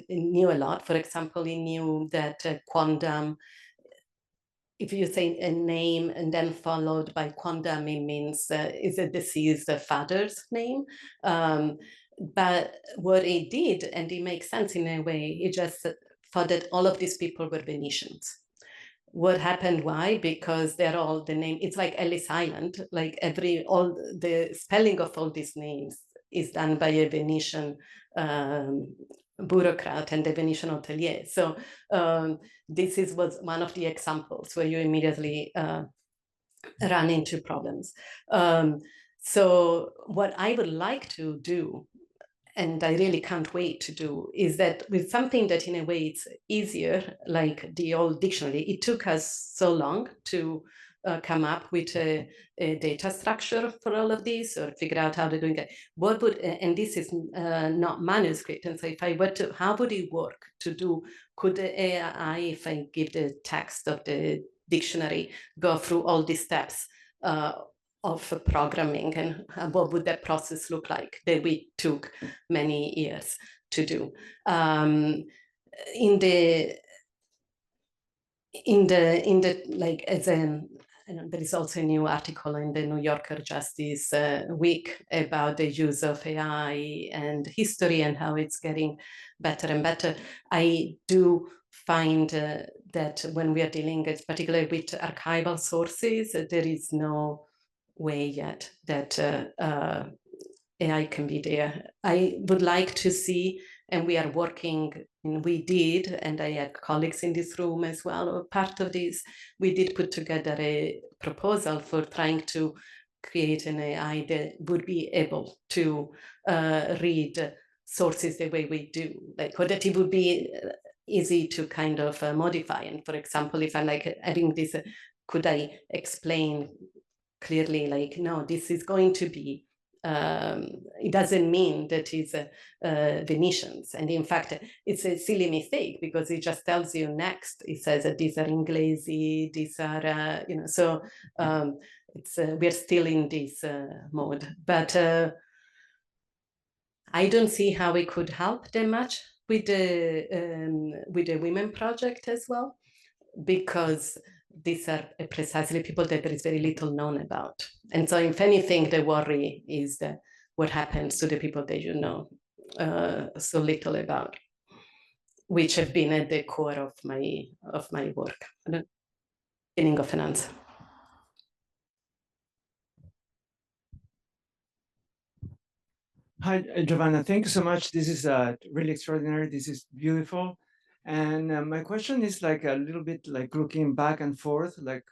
[SPEAKER 2] knew a lot. For example, he knew that quantum, if you say a name and then followed by quantum, it means is a deceased father's name. But what he did, and it makes sense in a way, he just thought that all of these people were Venetians. What happened? Why? Because they're all the name. It's like Ellis Island. Like all the spelling of all these names is done by a Venetian bureaucrat and the Venetian hotelier. So this was one of the examples where you immediately run into problems. So what I would like to do, and I really can't wait to do, is that with something that in a way it's easier, like the old dictionary, it took us so long to come up with a data structure for all of these, or figure out how to do it. What would, and this is not manuscript, and so if I were to, how would it work to do, could the AI, if I give the text of the dictionary, go through all these steps of programming, and what would that process look like that we took many years to do? In the like, as there is also a new article in the New Yorker Justice Week about the use of AI and history and how it's getting better and better. I do find that when we are dealing, particularly with archival sources, there is no way yet that AI can be there. I would like to see, and we are working, and we did, and I had colleagues in this room as well, part of this, we did put together a proposal for trying to create an AI that would be able to read sources the way we do, like, or that it would be easy to kind of modify. And for example, if I'm like adding this, could I explain clearly, like, no, this is going to be, it doesn't mean that it's Venetians. And in fact, it's a silly mistake because it just tells you next, it says that these are Inglesi, these are, so we're still in this mode. But I don't see how we could help them much with the Women Project as well, because these are precisely people that there is very little known about. And so if anything, the worry is that what happens to the people that you know so little about, which have been at the core of my work. Beginning of an answer.
[SPEAKER 3] Hi, Giovanna, thank you so much. This is really extraordinary. This is beautiful. And my question is like a little bit like looking back and forth, like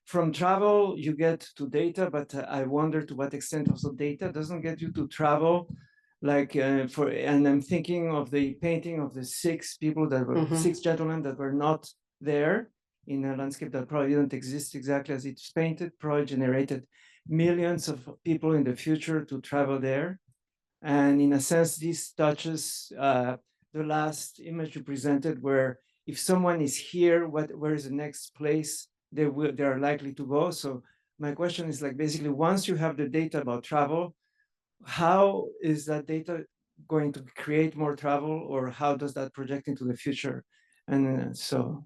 [SPEAKER 3] from travel, you get to data, but I wonder to what extent also data doesn't get you to travel. Like and I'm thinking of the painting of the six people that were, six gentlemen that were not there in a landscape that probably didn't exist exactly as it's painted, probably generated millions of people in the future to travel there. And in a sense, this touches the last image you presented, where if someone is here, where is the next place they are likely to go? So my question is like, basically, once you have the data about travel, how is that data going to create more travel, or how does that project into the future? And so.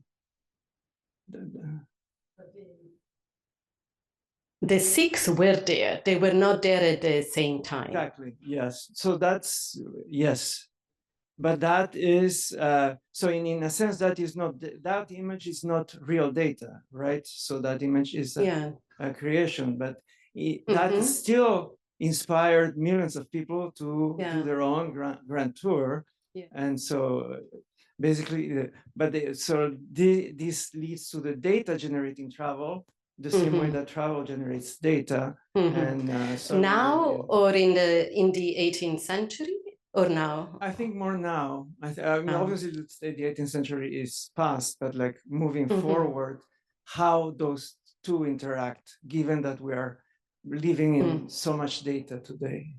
[SPEAKER 2] The six were there. They were not there at the same time.
[SPEAKER 3] Exactly, yes. So that's, yes. but that is, so in a sense, that is not, that image is not real data, right? So that image is a creation, but that still inspired millions of people to do their own grand tour. And so basically, so this leads to the data generating travel, the same way that travel generates data. And so
[SPEAKER 2] now, or in the 18th century, or now?
[SPEAKER 3] I think more now. I mean, obviously, let's say the 18th century is past, but like moving forward, how those two interact, given that we are living in so much data today.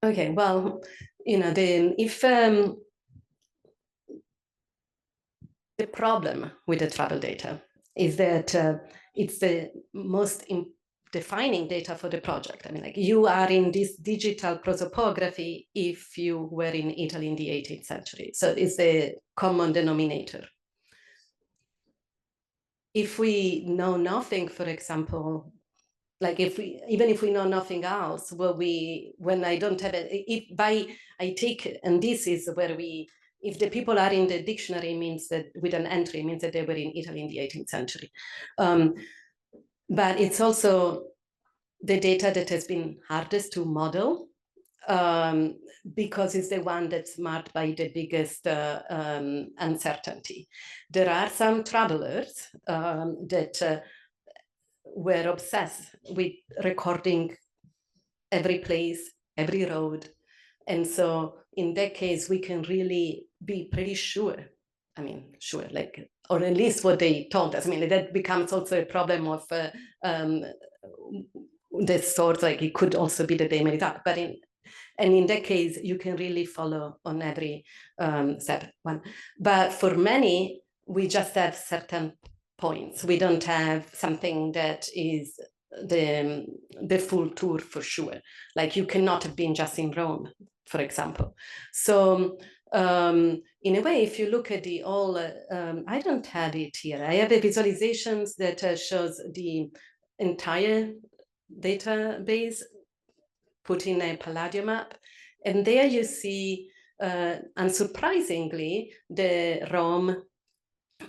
[SPEAKER 2] Okay, well, you know, if the problem with the travel data is that it's the most defining data for the project. I mean, like, you are in this digital prosopography if you were in Italy in the 18th century. So it's the common denominator. If we know nothing, for example, like even if we know nothing else, when I don't have I take, and this is where if the people are in the dictionary, means that with an entry means that they were in Italy in the 18th century. But it's also the data that has been hardest to model, because it's the one that's marked by the biggest uncertainty. There are some travelers that were obsessed with recording every place, every road. And so in that case, we can really be pretty sure. I mean, sure, like, or at least what they told us. I mean, that becomes also a problem of the sort, like it could also be that they made it up. But in that case, you can really follow on every step one. But for many, we just have certain points. We don't have something that is the full tour for sure. Like, you cannot have been just in Rome, for example. So in a way, if you look at the all, I don't have it here. I have a visualizations that shows the entire database put in a Palladio map. And there you see, unsurprisingly, the Rome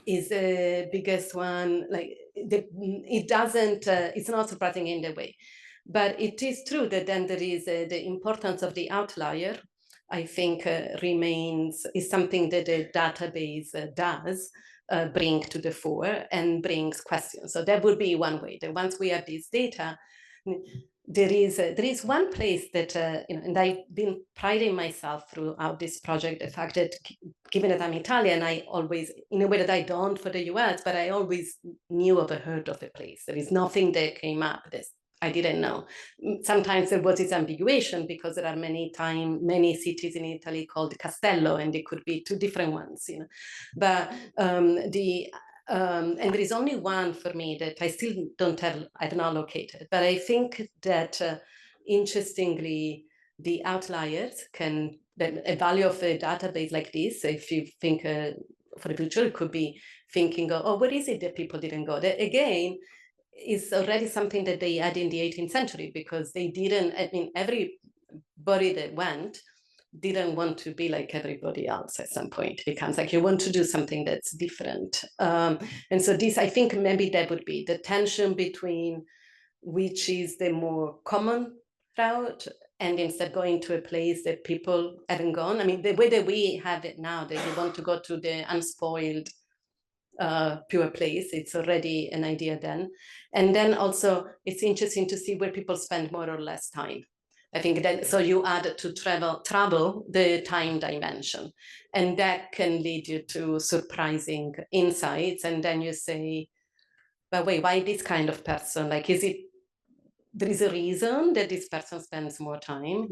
[SPEAKER 2] is the biggest one. Like, it's not surprising in the way. But it is true that then there is the importance of the outlier, I think, is something that the database does bring to the fore and brings questions. So that would be one way, that once we have this data, there is one place that, and I've been priding myself throughout this project, the fact that, given that I'm Italian, I always, in a way that I don't for the US, but I always knew or heard of a place. There is nothing that came up that I didn't know. Sometimes there was this ambiguation because there are many cities in Italy called Castello, and they could be two different ones, But and there is only one for me that I still don't have, I don't know, located. But I think that, interestingly, the outliers a value of a database like this, if you think for the future, it could be thinking, where is it that people didn't go? That, again, is already something that they had in the 18th century, because they didn't, I mean, everybody that went didn't want to be like everybody else. At some point it becomes like you want to do something that's different. And so this, I think maybe that would be the tension between which is the more common route, and instead going to a place that people haven't gone. I mean, the way that we have it now, that you want to go to the unspoiled pure place, it's already an idea then. And then also it's interesting to see where people spend more or less time. I think that, so you add to travel the time dimension, and that can lead you to surprising insights. And then you say, but wait, why this kind of person? Like, there is a reason that this person spends more time.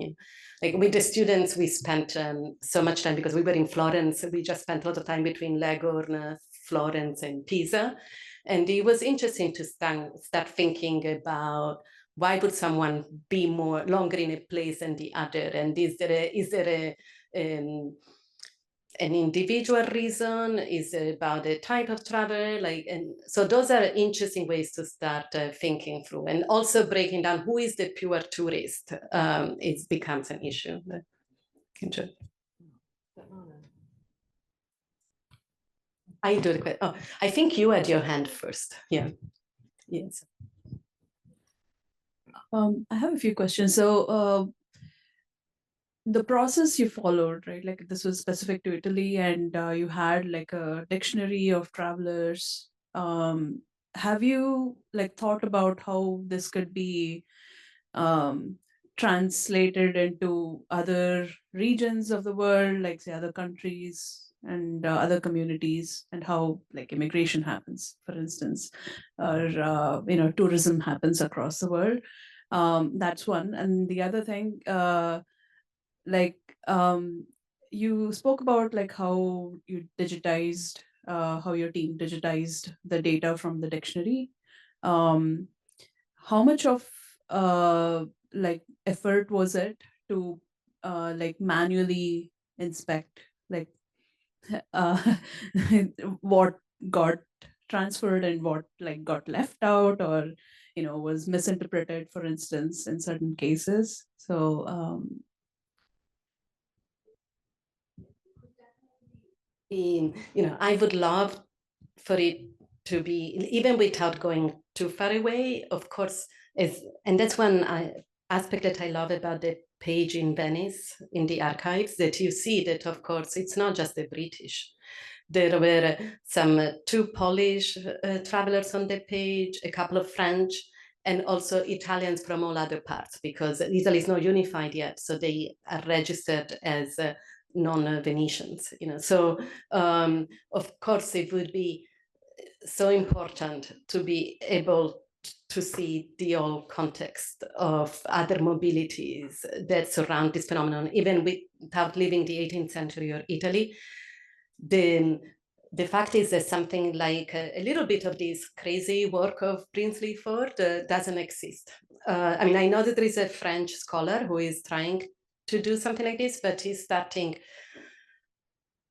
[SPEAKER 2] Like with the students, we spent so much time because we were in Florence. We just spent a lot of time between Leghorn, Florence, and Pisa. And it was interesting to start thinking about, why would someone be longer in a place than the other? And is there an individual reason? Is it about the type of travel? Like, and so those are interesting ways to start thinking through, and also breaking down who is the pure tourist. It becomes an issue. I do the oh, I think you had your hand first. Yeah. Yes.
[SPEAKER 4] I have a few questions. So the process you followed, right? Like this was specific to Italy, and you had like a dictionary of travelers. Have you like thought about how this could be translated into other regions of the world, like say other countries and other communities, and how like immigration happens, for instance, or tourism happens across the world? That's one. And the other thing, like you spoke about like how you digitized, how your team digitized the data from the dictionary. How much of like effort was it to like manually inspect like what got transferred and what like got left out, or was misinterpreted, for instance, in certain cases? So
[SPEAKER 2] I would love for it to be, even without going too far away, of course, and that's one aspect that I love about the page in Venice, in the archives, that you see that, of course, it's not just the British. There were some 2 Polish travelers on the page, a couple of French, and also Italians from all other parts, because Italy is not unified yet, so they are registered as non-Venetians. So of course it would be so important to be able to see the whole context of other mobilities that surround this phenomenon, even without leaving the 18th century or Italy. The fact is that something like a little bit of this crazy work of Brinsley Ford doesn't exist. I mean, I know that there is a French scholar who is trying to do something like this, but he's starting,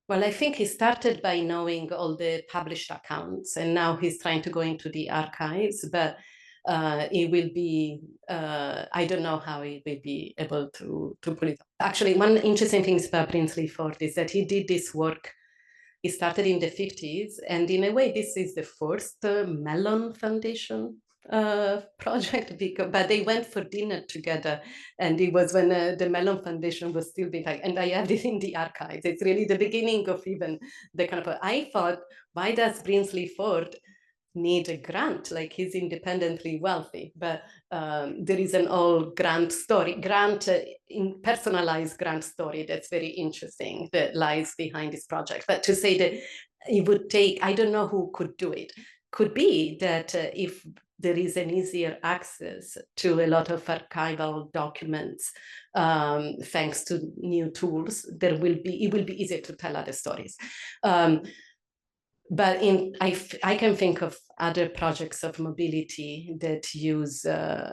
[SPEAKER 2] well, I think he started by knowing all the published accounts, and now he's trying to go into the archives, but it will be, I don't know how he will be able to pull it off. Actually, one interesting thing about Brinsley Ford is that he did this work. He started in the 50s, and in a way, this is the first Mellon Foundation project, but they went for dinner together, and it was when the Mellon Foundation was still being like, and I have it in the archives. It's really the beginning of even the kind of, I thought, why does Brinsley Ford need a grant? Like, he's independently wealthy, but there is an old grant story, in personalized grant story that's very interesting that lies behind this project. But to say that it would take, I don't know who could do it. Could be that if there is an easier access to a lot of archival documents, thanks to new tools, it will be easier to tell other stories. But I can think of other projects of mobility that use that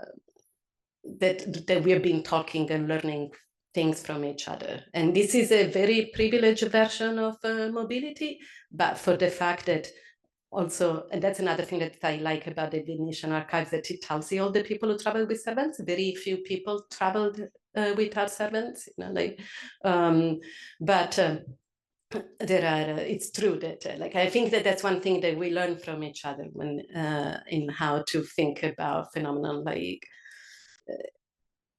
[SPEAKER 2] we have been talking and learning things from each other. And this is a very privileged version of mobility, but for the fact that also, and that's another thing that I like about the Venetian archives, that it tells you all the people who travel with servants. Very few people traveled without servants, there are, it's true that like, I think that that's one thing that we learn from each other when in how to think about phenomenon like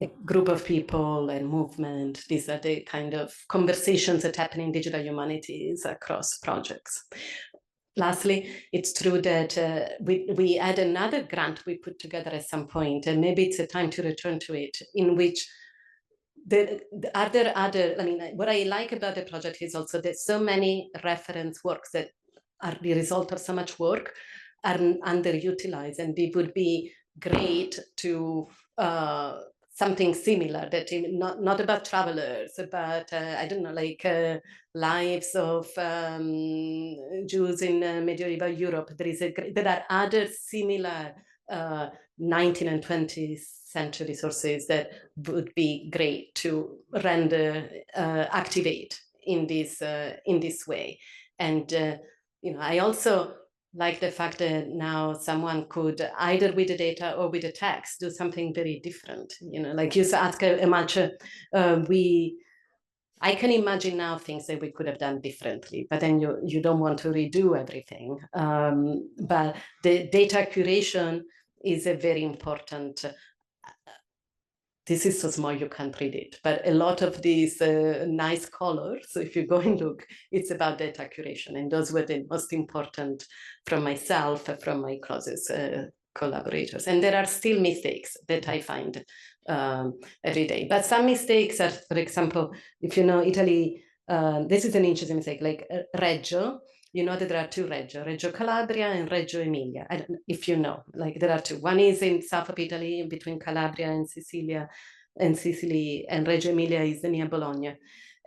[SPEAKER 2] a group of people and movement. These are the kind of conversations that happen in digital humanities across projects. Lastly, it's true that we had another grant we put together at some point, and maybe it's a time to return to it, in which are there other, I mean, what I like about the project is also that so many reference works that are the result of so much work are underutilized, and it would be great to something similar, that not about travelers, but I don't know, like lives of Jews in medieval Europe. There are other similar 19th and 20th century sources that would be great to render, activate in this way. And I also like the fact that now someone could, either with the data or with the text, do something very different. Like you ask how much I can imagine now things that we could have done differently, but then you don't want to redo everything. But the data curation is a very important. This is so small you can't read it, but a lot of these nice colors, so if you go and look, it's about data curation, and those were the most important from myself, from my closest collaborators. And there are still mistakes that I find every day, but some mistakes are, for example, if you know Italy, this is an interesting mistake, like Reggio. You know that there are two Reggio Calabria and Reggio Emilia. I don't know if you know, like there are two. One is in south of Italy, between Calabria and Sicilia, and Reggio Emilia is near Bologna.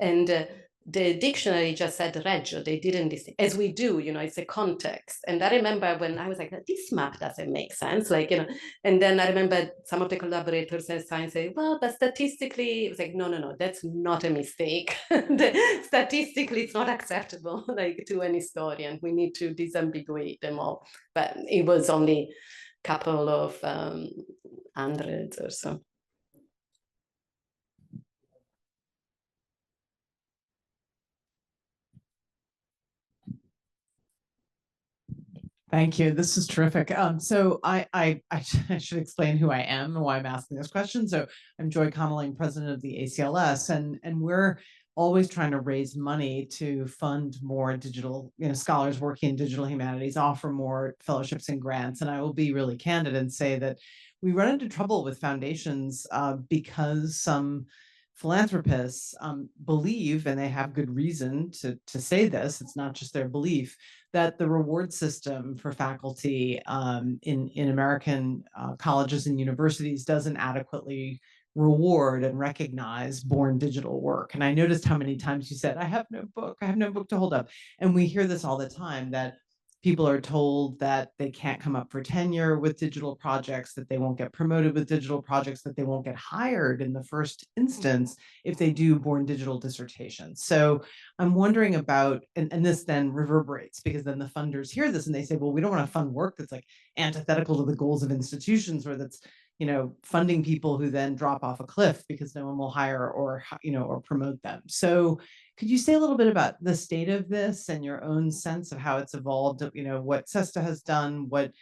[SPEAKER 2] And the dictionary just said Reggio, they didn't distinguish, as we do, it's a context. And I remember when I was like, this map doesn't make sense, and then I remember some of the collaborators and science say, well, but statistically, it was like, no, that's not a mistake. Statistically, it's not acceptable, to an historian. We need to disambiguate them all. But it was only a couple of hundreds or so.
[SPEAKER 5] Thank you. This is terrific. So I should explain who I am and why I'm asking this question. So I'm Joy Connelly, president of the ACLS, and we're always trying to raise money to fund more digital, scholars working in digital humanities, offer more fellowships and grants. And I will be really candid and say that we run into trouble with foundations because some philanthropists believe, and they have good reason to say this, it's not just their belief, that the reward system for faculty in American colleges and universities doesn't adequately reward and recognize born digital work. And I noticed how many times you said, I have no book to hold up. And we hear this all the time, that people are told that they can't come up for tenure with digital projects, that they won't get promoted with digital projects, that they won't get hired in the first instance if they do born digital dissertations. So I'm wondering about, and this then reverberates, because then the funders hear this and they say, well, we don't want to fund work that's like antithetical to the goals of institutions, or that's funding people who then drop off a cliff because no one will hire or promote them. So could you say a little bit about the state of this and your own sense of how it's evolved? What CESTA has done. What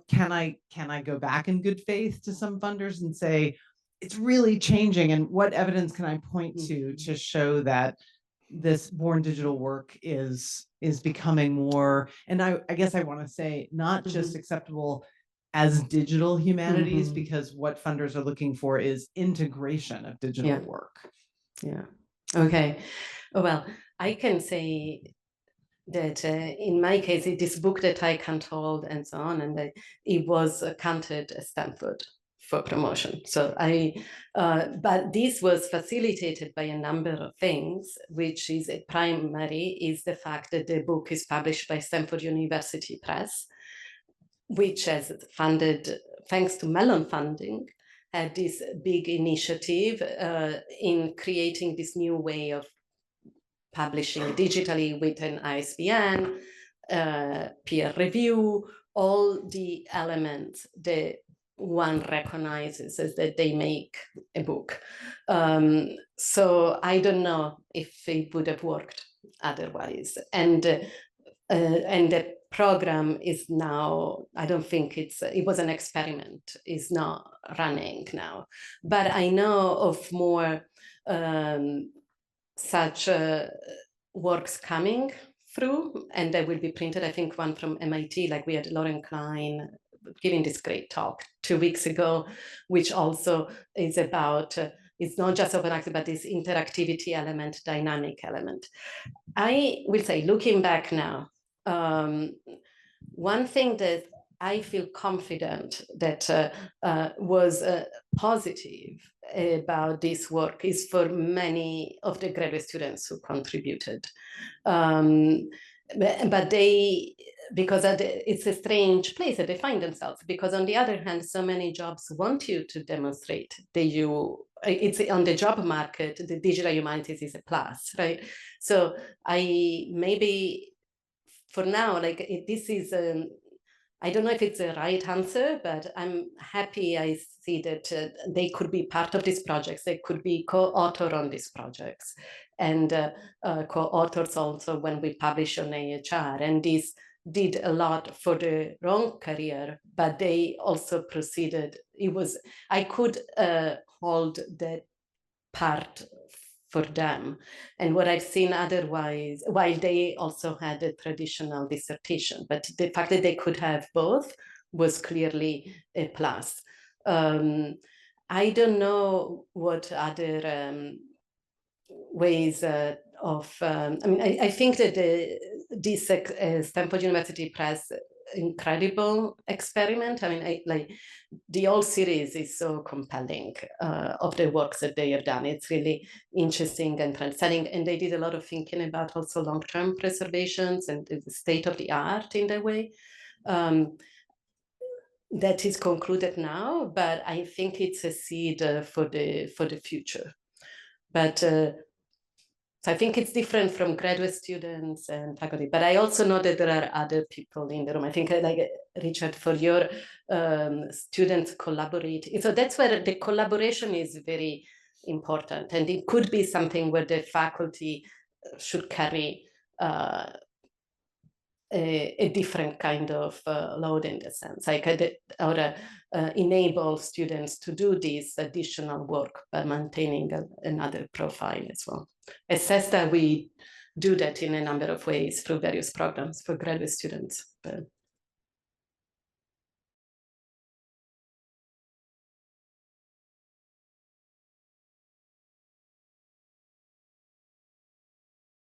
[SPEAKER 5] can I go back in good faith to some funders and say it's really changing? And what evidence can I point to show that this born digital work is becoming more? And I guess I want to say not just acceptable as digital humanities, because what funders are looking for is integration of digital work.
[SPEAKER 2] Yeah. Okay. Well, I can say that in my case, this book that I can't hold and so on, and it was counted as Stanford for promotion. So but this was facilitated by a number of things, which is a primary is the fact that the book is published by Stanford University Press, which has funded, thanks to Mellon funding, had this big initiative in creating this new way of publishing digitally with an ISBN, peer review, all the elements that one recognizes as that they make a book. So I don't know if it would have worked otherwise. And the program is now, I don't think it was an experiment, is not running now. But I know of more such works coming through, and they will be printed. I think one from MIT, like we had Lauren Klein giving this great talk 2 weeks ago, which also is about, it's not just open access, but this interactivity element, dynamic element. I will say, looking back now, one thing that I feel confident that was positive about this work is for many of the graduate students who contributed. But they, because it's a strange place that they find themselves, because on the other hand, so many jobs want you to demonstrate that you it's on the job market, the digital humanities is a plus, right? So maybe for now, like this is, I don't know if it's the right answer, but I'm happy I see that they could be part of these projects. They could be co-author on these projects and co-authors also when we publish on AHR. And this did a lot for their own career, but they also proceeded. I could hold that part for them. And what I've seen otherwise, while they also had a traditional dissertation, but the fact that they could have both was clearly a plus. I don't know what other ways of, I mean, I think that this Stanford University Press incredible experiment. I mean, like the whole series is so compelling of the works that they have done. It's really interesting and transcending, and they did a lot of thinking about also long-term preservations and the state of the art in that way. That is concluded now, but I think it's a seed for the future. But so I think it's different from graduate students and faculty, but I also know that there are other people in the room. I think like Richard, for your students collaborate. So that's where the collaboration is very important. And it could be something where the faculty should carry a different kind of load in the sense, like enable students to do this additional work by maintaining another profile as well. At CESTA, we do that in a number of ways through various programs for graduate students. But